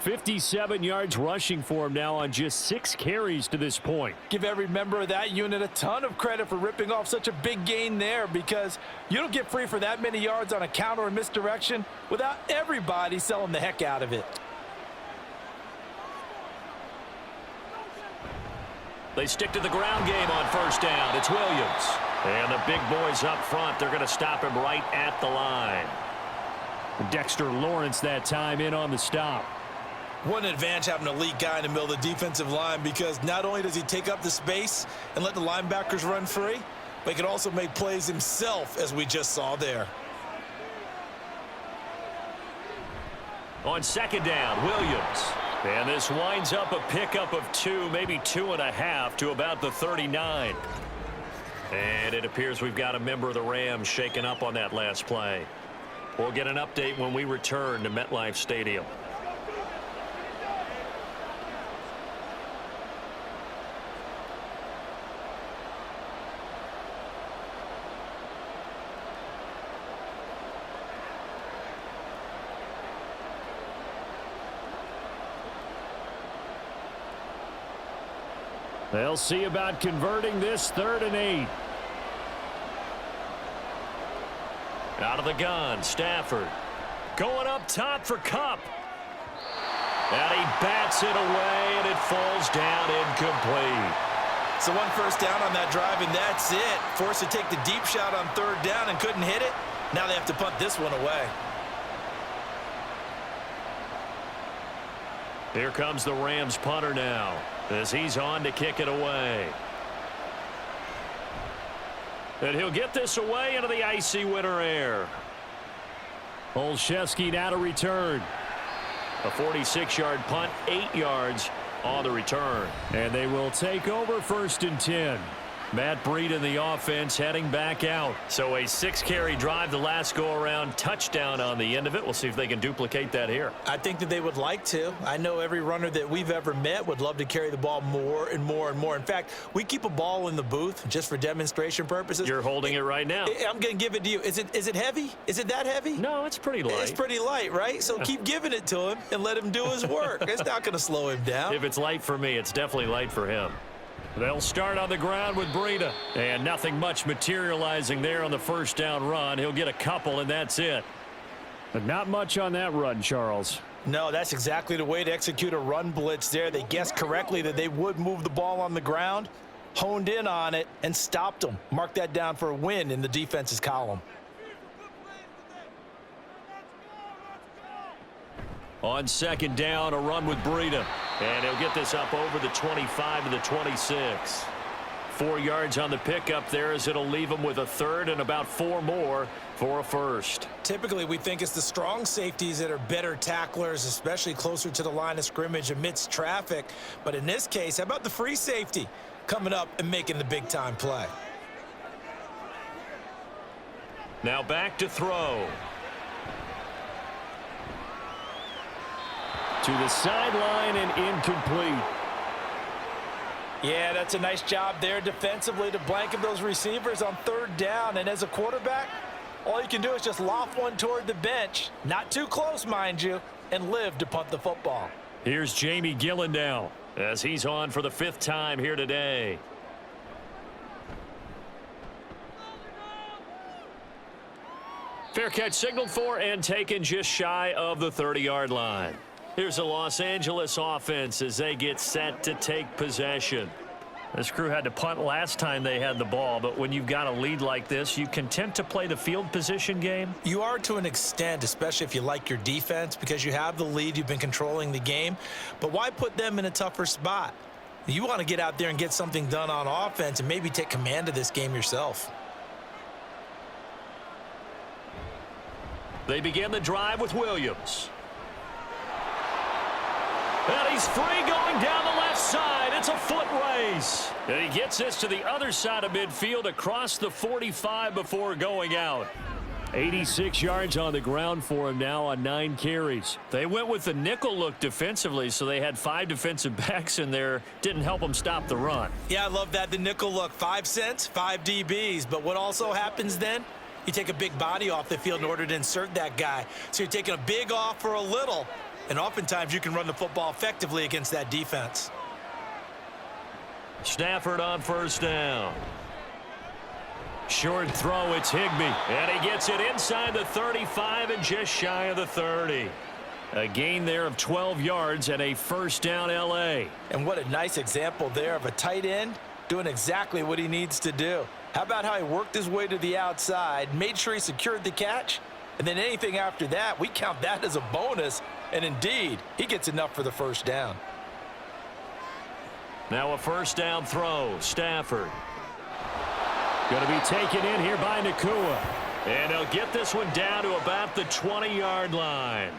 57 yards rushing for him now on just 6 carries to this point. Give every member of that unit a ton of credit for ripping off such a big gain there, because you don't get free for that many yards on a counter or misdirection without everybody selling the heck out of it. They stick to the ground game on 1st down. It's Williams. And the big boys up front, they're going to stop him right at the line. Dexter Lawrence that time in on the stop. What an advantage having an elite guy in the middle of the defensive line, because not only does he take up the space and let the linebackers run free, but he can also make plays himself, as we just saw there. On 2nd down, Williams. And this winds up a pickup of 2, maybe 2.5 to about the 39. And it appears we've got a member of the Rams shaken up on that last play. We'll get an update when we return to MetLife Stadium. They'll see about converting this 3rd and 8. Out of the gun, Stafford. Going up top for Kupp. And he bats it away, and it falls down incomplete. So 1 first down on that drive, and that's it. Forced to take the deep shot on 3rd down and couldn't hit it. Now they have to punt this one away. Here comes the Rams punter now, as he's on to kick it away. And he'll get this away into the icy winter air. Olszewski now to return. A 46-yard punt, 8 yards on the return. And they will take over 1st and 10. Matt Breida in the offense heading back out. So a 6-carry drive the last go-around, touchdown on the end of it. We'll see if they can duplicate that here. I think that they would like to. I know every runner that we've ever met would love to carry the ball more and more and more. In fact, we keep a ball in the booth just for demonstration purposes. You're holding it right now. I'm going to give it to you. Is it heavy? Is it that heavy? No, it's pretty light. It's pretty light, right? So keep giving it to him and let him do his work. It's not going to slow him down. If it's light for me, it's definitely light for him. They'll start on the ground with Breida. And nothing much materializing there on the 1st down run. He'll get a couple, and that's it. But not much on that run, Charles. No, that's exactly the way to execute a run blitz there. They guessed correctly that they would move the ball on the ground, honed in on it, and stopped them. Mark that down for a win in the defense's column. On 2nd down, a run with Breida. And he'll get this up over the 25 to the 26. 4 yards on the pickup there, as it'll leave him with a 3rd and about 4 more for a 1st. Typically, we think it's the strong safeties that are better tacklers, especially closer to the line of scrimmage amidst traffic. But in this case, how about the free safety coming up and making the big-time play? Now back to throw. To the sideline and incomplete. Yeah, that's a nice job there defensively to blanket those receivers on 3rd down. And as a quarterback, all you can do is just loft one toward the bench. Not too close, mind you, and live to punt the football. Here's Jamie Gillen now as he's on for the 5th time here today. Fair catch signaled for and taken just shy of the 30-yard line. Here's a Los Angeles offense as they get set to take possession. This crew had to punt last time they had the ball, but when you've got a lead like this, you content to play the field position game? You are to an extent, especially if you like your defense, because you have the lead, you've been controlling the game. But why put them in a tougher spot? You want to get out there and get something done on offense and maybe take command of this game yourself. They begin the drive with Williams. And he's free going down the left side. It's a foot race. And he gets this to the other side of midfield across the 45 before going out. 86 yards on the ground for him now on 9 carries. They went with the nickel look defensively, so they had 5 defensive backs in there. Didn't help them stop the run. Yeah, I love that. The nickel look, 5 cents, 5 DBs. But what also happens then? You take a big body off the field in order to insert that guy. So you're taking a big off for a little. And oftentimes you can run the football effectively against that defense. Stafford on 1st down. Short throw, it's Higbee. And he gets it inside the 35 and just shy of the 30. A gain there of 12 yards and a 1st down L.A. And what a nice example there of a tight end doing exactly what he needs to do. How about how he worked his way to the outside, made sure he secured the catch, and then anything after that, we count that as a bonus. And indeed, he gets enough for the 1st down. Now a 1st down throw. Stafford. Going to be taken in here by Nakua. And he'll get this one down to about the 20-yard line.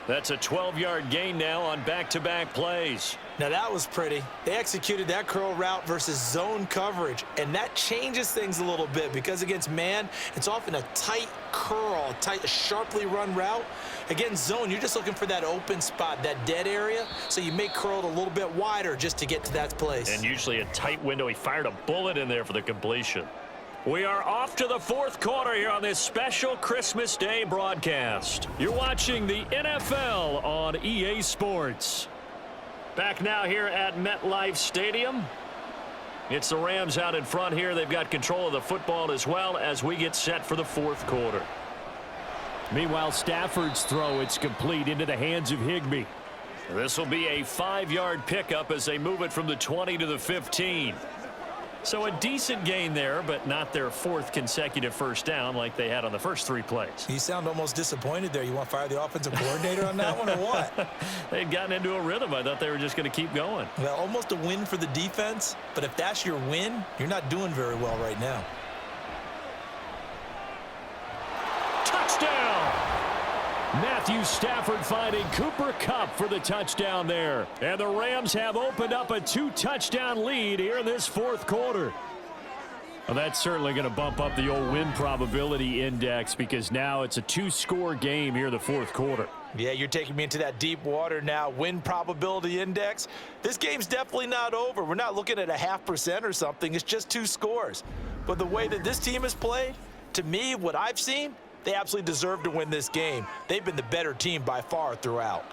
That's a 12-yard gain now on back-to-back plays. Now that was pretty. They executed that curl route versus zone coverage, and that changes things a little bit because against man, it's often a tight curl, tight, sharply run route. Against zone, you're just looking for that open spot, that dead area, so you make curl a little bit wider just to get to that place. And usually a tight window. He fired a bullet in there for the completion. We are off to the 4th quarter here on this special Christmas Day broadcast. You're watching the NFL on EA Sports. Back now here at MetLife Stadium. It's the Rams out in front here. They've got control of the football as well as we get set for the 4th quarter. Meanwhile, Stafford's throw, it's complete into the hands of Higbee. This will be a 5-yard pickup as they move it from the 20 to the 15. So a decent gain there, but not their 4th consecutive 1st down like they had on the first 3 plays. You sound almost disappointed there. You want to fire the offensive coordinator on that one or what? They'd gotten into a rhythm. I thought they were just going to keep going. Well, almost a win for the defense, but if that's your win, you're not doing very well right now. Touchdown! Matthew Stafford finding Cooper Kupp for the touchdown there. And the Rams have opened up a 2-touchdown lead here in this 4th quarter. Well, that's certainly going to bump up the old win probability index because now it's a 2-score game here in the 4th quarter. Yeah, you're taking me into that deep water now. Win probability index. This game's definitely not over. We're not looking at a 0.5% or something. It's just 2 scores. But the way that this team has played, to me, what I've seen, they absolutely deserve to win this game. They've been the better team by far throughout.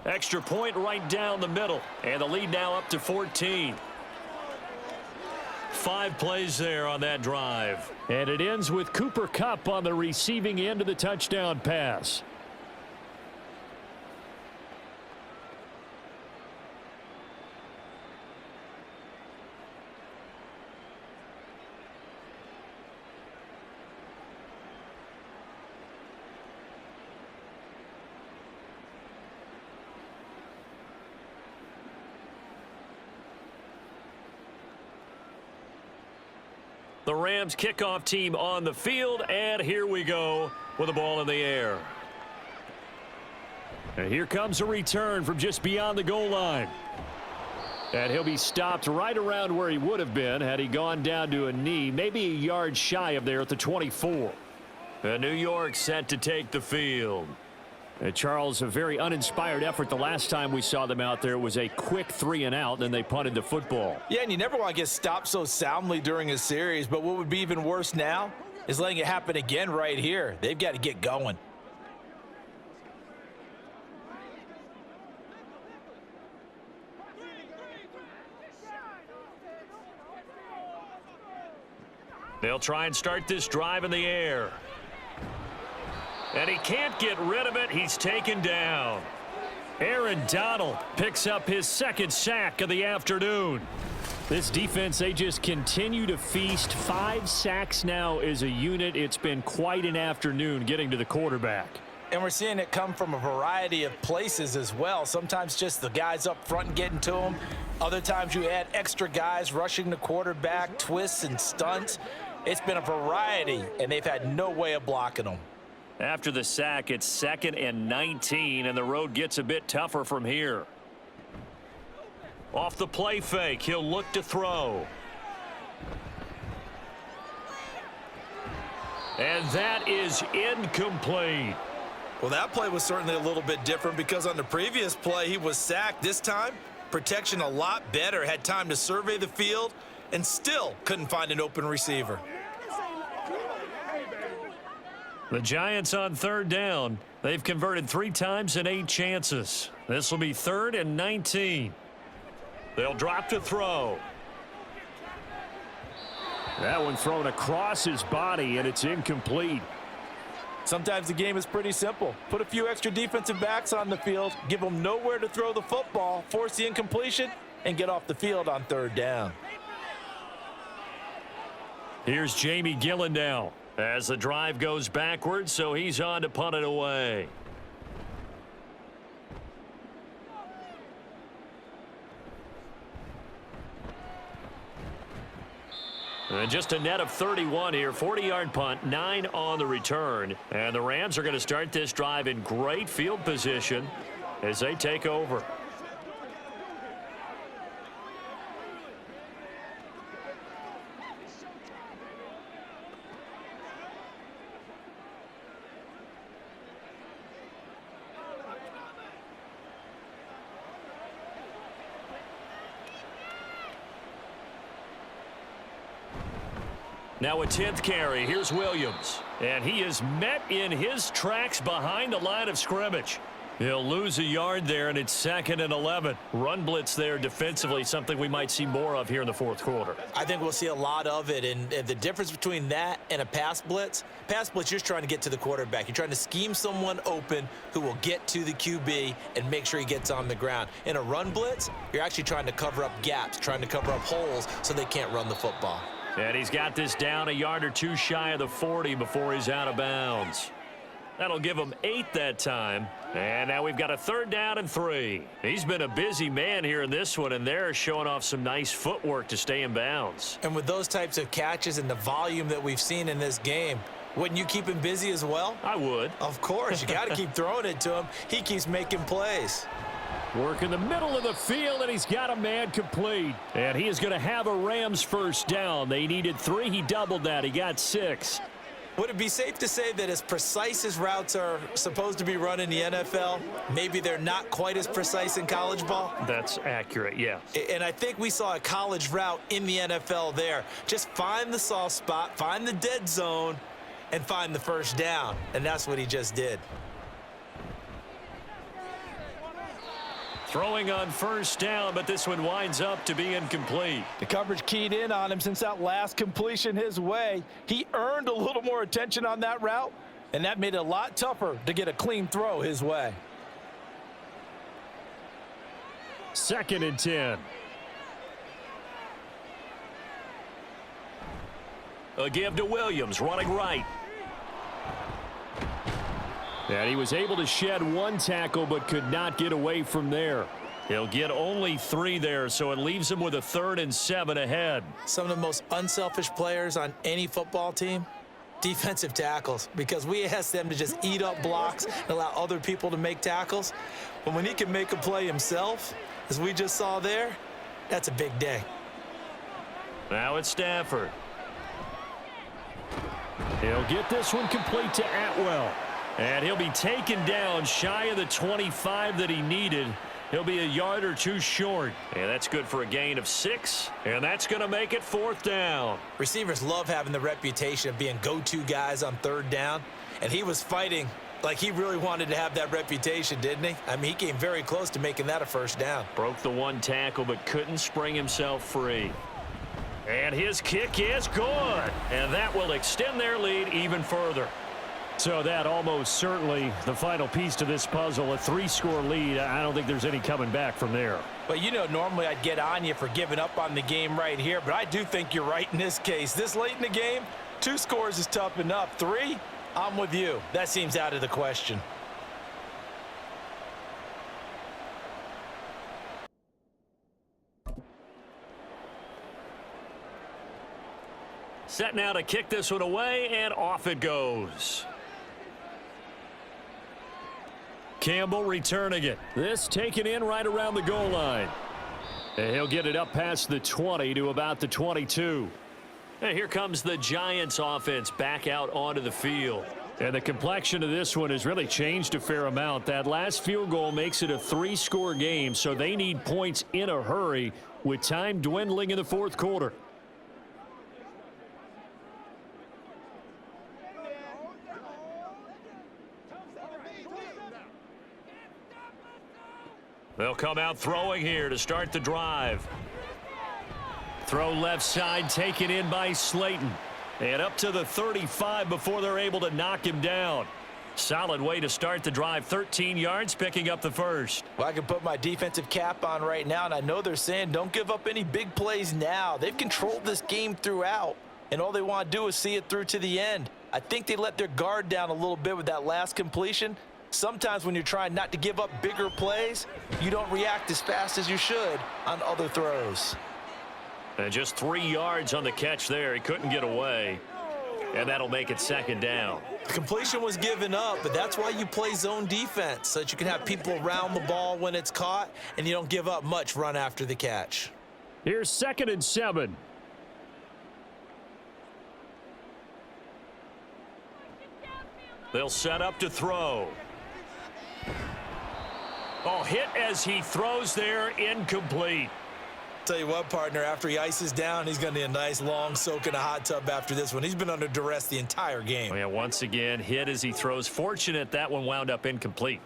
Extra point right down the middle. And the lead now up to 14. 5 plays there on that drive. And it ends with Cooper Kupp on the receiving end of the touchdown pass. The Rams kickoff team on the field, and here we go with the ball in the air. And here comes a return from just beyond the goal line. And he'll be stopped right around where he would have been had he gone down to a knee, maybe a yard shy of there at the 24. And New York set to take the field. And Charles, a very uninspired effort the last time we saw them out there. It was a quick 3-and-out, and then they punted the football. Yeah, and you never want to get stopped so soundly during a series, but what would be even worse now is letting it happen again right here. They've got to get going. They'll try and start this drive in the air. And he can't get rid of it. He's taken down. Aaron Donald picks up his second sack of the afternoon. This defense, they just continue to feast. 5 sacks now as a unit. It's been quite an afternoon getting to the quarterback. And we're seeing it come from a variety of places as well. Sometimes just the guys up front and getting to them. Other times you add extra guys rushing the quarterback, twists and stunts. It's been a variety, and they've had no way of blocking them. After the sack, it's 2nd and 19, and the road gets a bit tougher from here. Off the play fake, he'll look to throw. And that is incomplete. Well, that play was certainly a little bit different because on the previous play, he was sacked. This time, protection a lot better, had time to survey the field, and still couldn't find an open receiver. The Giants on 3rd down. They've converted 3 times in 8 chances. This will be 3rd and 19. They'll drop to throw. That one thrown across his body, and it's incomplete. Sometimes the game is pretty simple. Put a few extra defensive backs on the field, give them nowhere to throw the football, force the incompletion, and get off the field on 3rd down. Here's Jamie Gillen now as the drive goes backwards, so he's on to punt it away. And just a net of 31 here, 40-yard punt, 9 on the return. And the Rams are going to start this drive in great field position as they take over. Now a 10th carry. Here's Williams. And he is met in his tracks behind the line of scrimmage. He'll lose a yard there, and it's 2nd and 11. Run blitz there defensively, something we might see more of here in the 4th quarter. I think we'll see a lot of it, and the difference between that and a pass blitz, you're just trying to get to the quarterback. You're trying to scheme someone open who will get to the QB and make sure he gets on the ground. In a run blitz, you're actually trying to cover up gaps, trying to cover up holes so they can't run the football. And he's got this down a yard or 2 shy of the 40 before he's out of bounds. That'll give him 8 that time. And now we've got a 3rd down and 3. He's been a busy man here in this one, and they're showing off some nice footwork to stay in bounds. And with those types of catches and the volume that we've seen in this game, wouldn't you keep him busy as well? I would. Of course. You got to keep throwing it to him. He keeps making plays. Work in the middle of the field, and he's got a man complete. And he is going to have a Rams 1st down. They needed 3. He doubled that. He got 6. Would it be safe to say that as precise as routes are supposed to be run in the NFL, maybe they're not quite as precise in college ball? That's accurate, yeah. And I think we saw a college route in the NFL there. Just find the soft spot, find the dead zone, and find the 1st down. And that's what he just did. Throwing on 1st down, but this one winds up to be incomplete. The coverage keyed in on him since that last completion his way. He earned a little more attention on that route, and that made it a lot tougher to get a clean throw his way. 2nd and 10. A give to Williams, running right. And he was able to shed 1 tackle but could not get away from there. He'll get only 3 there, so it leaves him with a 3rd and 7 ahead. Some of the most unselfish players on any football team, defensive tackles, because we ask them to just eat up blocks and allow other people to make tackles. But when he can make a play himself, as we just saw there, that's a big day. Now it's Stafford. He'll get this one complete to Atwell. And he'll be taken down shy of the 25 that he needed. He'll be a yard or two short. And that's good for a gain of 6. And that's going to make it 4th down. Receivers love having the reputation of being go-to guys on 3rd down. And he was fighting like he really wanted to have that reputation, didn't he? I mean, he came very close to making that a 1st down. Broke the 1 tackle, but couldn't spring himself free. And his kick is good. And that will extend their lead even further. So that almost certainly the final piece to this puzzle, a 3-score lead. I don't think there's any coming back from there. But, you know, normally I'd get on you for giving up on the game right here, but I do think you're right in this case. This late in the game, 2 scores is tough enough. 3, I'm with you. That seems out of the question. Set now to kick this one away, and off it goes. Campbell returning it. This taken in right around the goal line. And he'll get it up past the 20 to about the 22. And here comes the Giants offense back out onto the field. And the complexion of this one has really changed a fair amount. That last field goal makes it a 3-score game, so they need points in a hurry with time dwindling in the 4th quarter. They'll come out throwing here to start the drive. Throw left side, taken in by Slayton. And up to the 35 before they're able to knock him down. Solid way to start the drive. 13 yards, picking up the 1st. Well, I can put my defensive cap on right now, and I know they're saying don't give up any big plays now. They've controlled this game throughout, and all they want to do is see it through to the end. I think they let their guard down a little bit with that last completion. Sometimes when you're trying not to give up bigger plays, you don't react as fast as you should on other throws. And just 3 yards on the catch there. He couldn't get away. And that'll make it 2nd down. The completion was given up, but that's why you play zone defense, so that you can have people around the ball when it's caught, and you don't give up much run after the catch. Here's 2nd and 7. They'll set up to throw. Oh, hit as he throws there, incomplete. Tell you what, partner, after he ices down, he's going to need a nice long soak in a hot tub after this one. He's been under duress the entire game. Oh, yeah, once again, hit as he throws. Fortunate that one wound up incomplete.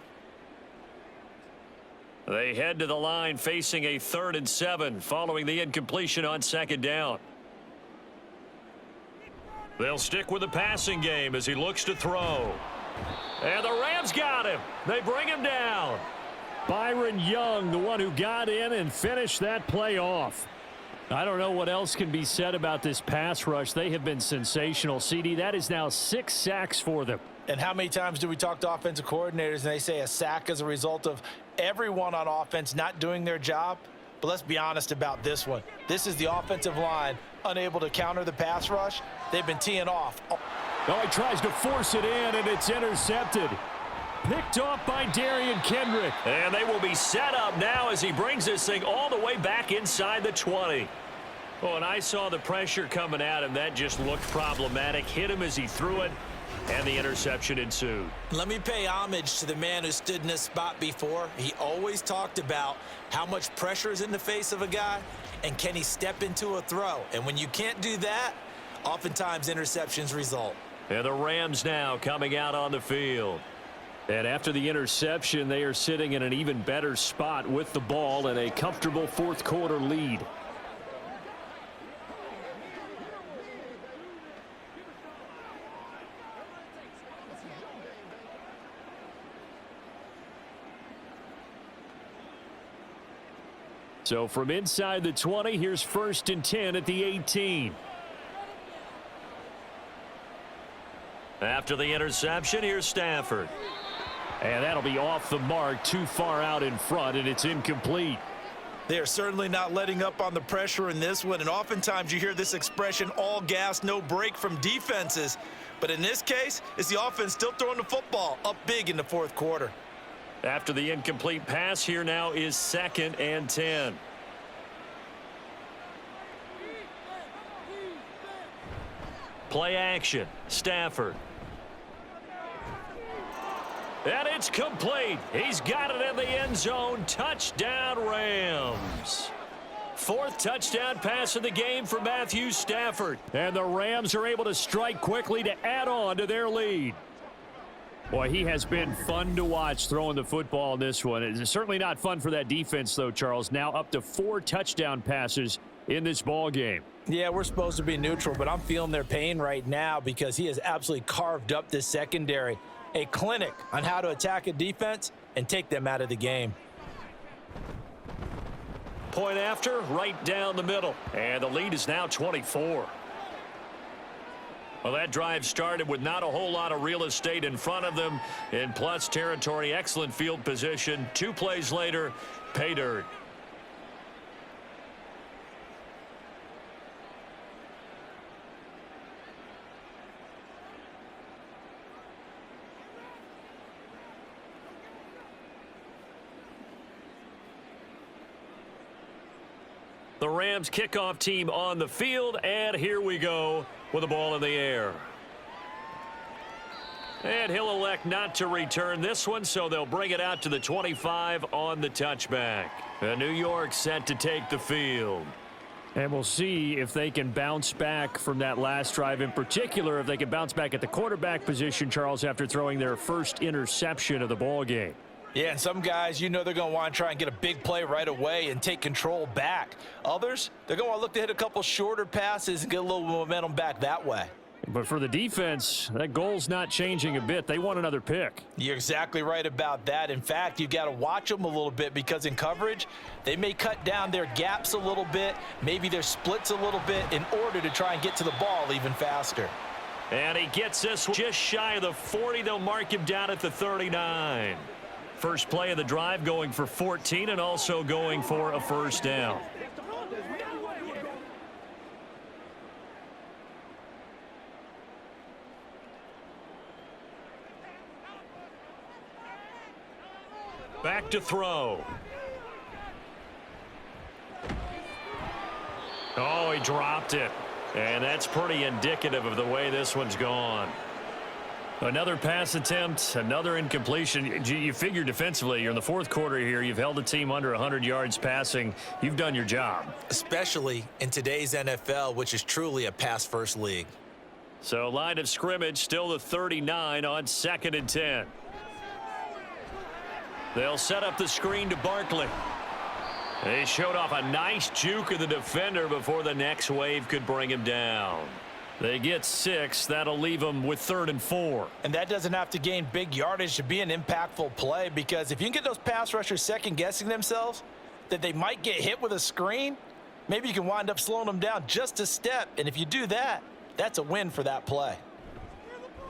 They head to the line facing a 3rd and 7 following the incompletion on 2nd down. They'll stick with the passing game as he looks to throw. And the Rams got him. They bring him down. Byron Young, the one who got in and finished that play off. I don't know what else can be said about this pass rush. They have been sensational. CD, that is now 6 sacks for them. And how many times do we talk to offensive coordinators and they say a sack is a result of everyone on offense not doing their job? But let's be honest about this one. This is the offensive line unable to counter the pass rush. They've been teeing off. Oh, he tries to force it in, and it's intercepted. Picked off by Darian Kendrick. And they will be set up now as he brings this thing all the way back inside the 20. Oh, and I saw the pressure coming at him. That just looked problematic. Hit him as he threw it, and the interception ensued. Let me pay homage to the man who stood in this spot before. He always talked about how much pressure is in the face of a guy, and can he step into a throw? And when you can't do that, oftentimes interceptions result. And the Rams now coming out on the field. And after the interception, they are sitting in an even better spot with the ball and a comfortable 4th quarter lead. So from inside the 20, here's 1st and 10 at the 18. After the interception, here's Stafford. And that'll be off the mark, too far out in front, and it's incomplete. They are certainly not letting up on the pressure in this one, and oftentimes you hear this expression, all gas, no break from defenses. But in this case, it's the offense still throwing the football up big in the 4th quarter. After the incomplete pass, here now is 2nd and 10. Play action, Stafford. And it's complete. He's got it in the end zone. Touchdown, Rams. Fourth touchdown pass of the game for Matthew Stafford. And the Rams are able to strike quickly to add on to their lead. Boy, he has been fun to watch throwing the football in this one. It's certainly not fun for that defense, though, Charles. Now up to 4 touchdown passes in this ball game. Yeah, we're supposed to be neutral, but I'm feeling their pain right now because he has absolutely carved up this secondary. A clinic on how to attack a defense and take them out of the game. Point after, right down the middle. And the lead is now 24. Well, that drive started with not a whole lot of real estate in front of them. In plus territory, excellent field position. 2 plays later, pay dirt. The Rams kickoff team on the field, and here we go with the ball in the air. And he'll elect not to return this one, so they'll bring it out to the 25 on the touchback. New York set to take the field. And we'll see if they can bounce back from that last drive, in particular if they can bounce back at the quarterback position, Charles, after throwing their first interception of the ball game. Yeah, and some guys, you know they're going to want to try and get a big play right away and take control back. Others, they're going to want to look to hit a couple shorter passes and get a little momentum back that way. But for the defense, that goal's not changing a bit. They want another pick. You're exactly right about that. In fact, you've got to watch them a little bit because in coverage, they may cut down their gaps a little bit, maybe their splits a little bit in order to try and get to the ball even faster. And he gets this just shy of the 40. They'll mark him down at the 39. First play of the drive going for 14 and also going for a first down. Back to throw. Oh, he dropped it. And that's pretty indicative of the way this one's gone. Another pass attempt, another incompletion. You figure defensively, you're in the fourth quarter here. You've held a team under 100 yards passing. You've done your job. Especially in today's NFL, which is truly a pass-first league. So line of scrimmage, still the 39 on 2nd and 10. They'll set up the screen to Barkley. They showed off a nice juke of the defender before the next wave could bring him down. They get 6. That'll leave them with 3rd and 4. And that doesn't have to gain big yardage to be an impactful play, because if you can get those pass rushers second-guessing themselves that they might get hit with a screen, maybe you can wind up slowing them down just a step. And if you do that, that's a win for that play.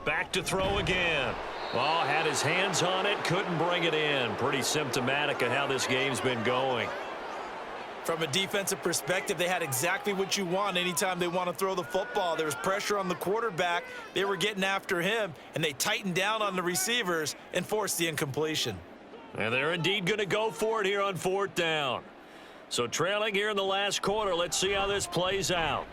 Back to throw again. Oh, had his hands on it, couldn't bring it in. Pretty symptomatic of how this game's been going. From a defensive perspective, they had exactly what you want anytime they want to throw the football. There was pressure on the quarterback. They were getting after him, and they tightened down on the receivers and forced the incompletion. And they're indeed going to go for it here on 4th down. So trailing here in the last quarter, let's see how this plays out.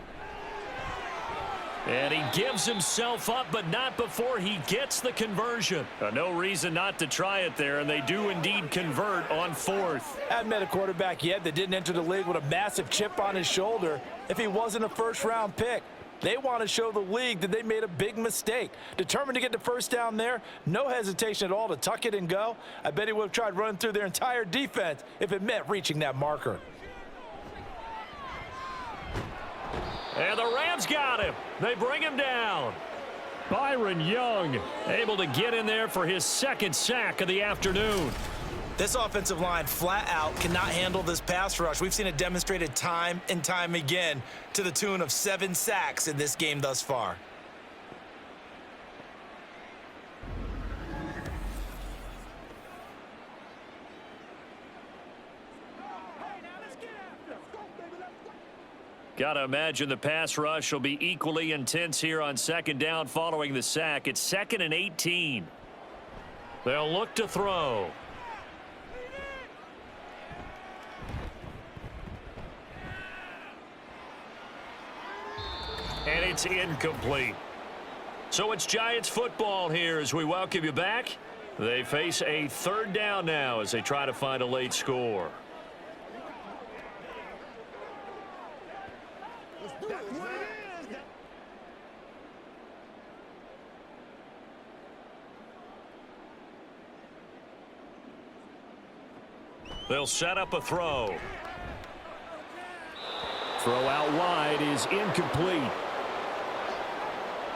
And he gives himself up, but not before he gets the conversion. No reason not to try it there, and they do indeed convert on 4th. I haven't met a quarterback yet that didn't enter the league with a massive chip on his shoulder if he wasn't a first-round pick. They want to show the league that they made a big mistake. Determined to get the first down there, no hesitation at all to tuck it and go. I bet he would have tried running through their entire defense if it meant reaching that marker. And the Rams got him. They bring him down. Byron Young able to get in there for his 2nd sack of the afternoon. This offensive line flat out cannot handle this pass rush. We've seen it demonstrated time and time again to the tune of 7 sacks in this game thus far. Got to imagine the pass rush will be equally intense here on 2nd down following the sack. It's 2nd and 18. They'll look to throw. And it's incomplete. So it's Giants football here as we welcome you back. They face a third down now as they try to find a late score. They'll set up a throw. Throw out wide is incomplete.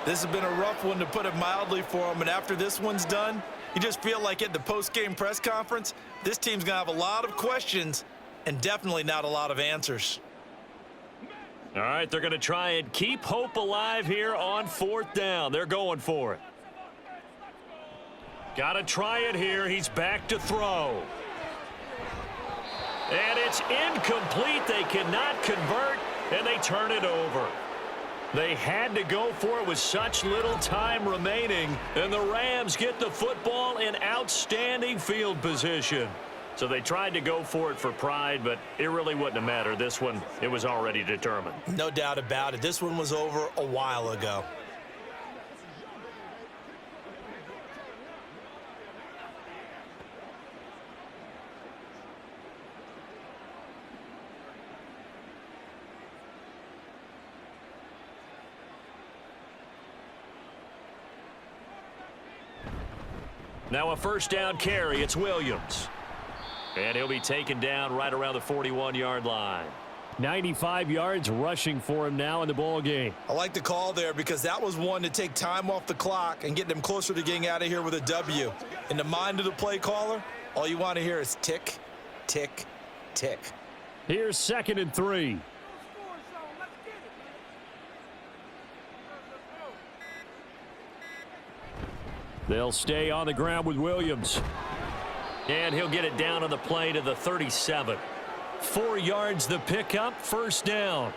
This has been a rough one, to put it mildly, for him. And after this one's done, you just feel like at the post-game press conference, this team's going to have a lot of questions and definitely not a lot of answers. All right, they're going to try and keep hope alive here on fourth down. They're going for it. Got to try it here. He's back to throw. And it's incomplete. They cannot convert, and they turn it over. They had to go for it with such little time remaining, and the Rams get the football in outstanding field position. So they tried to go for it for pride, but it really wouldn't have mattered. This one, it was already determined. No doubt about it. This one was over a while ago. Now a first down carry. It's Williams. And he'll be taken down right around the 41-yard line. 95 yards rushing for him now in the ball game. I like the call there because that was one to take time off the clock and get them closer to getting out of here with a W. In the mind of the play caller, all you want to hear is tick, tick, tick. Here's 2nd and 3. They'll stay on the ground with Williams. And he'll get it down on the play to the 37. 4 yards the pickup, first down.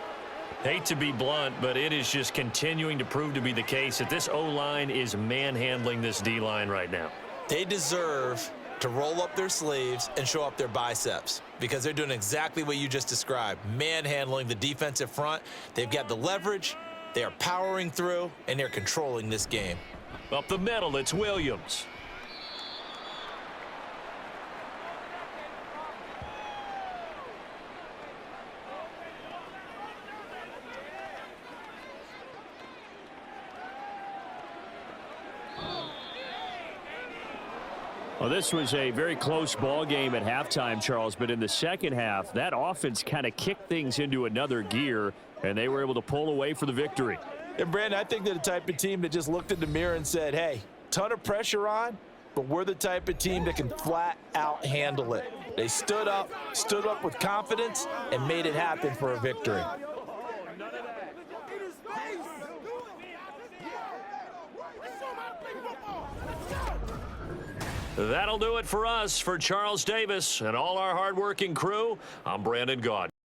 Hate to be blunt, but it is just continuing to prove to be the case that this O-line is manhandling this D-line right now. They deserve to roll up their sleeves and show up their biceps because they're doing exactly what you just described, manhandling the defensive front. They've got the leverage, they are powering through, and they're controlling this game. Up the middle, it's Williams. Well, this was a very close ball game at halftime, Charles, but in the second half, that offense kind of kicked things into another gear, and they were able to pull away for the victory. And, Brandon, I think they're the type of team that just looked in the mirror and said, hey, ton of pressure on, but we're the type of team that can flat out handle it. They stood up with confidence, and made it happen for a victory. That'll do it for us. For Charles Davis and all our hardworking crew, I'm Brandon Gaudin.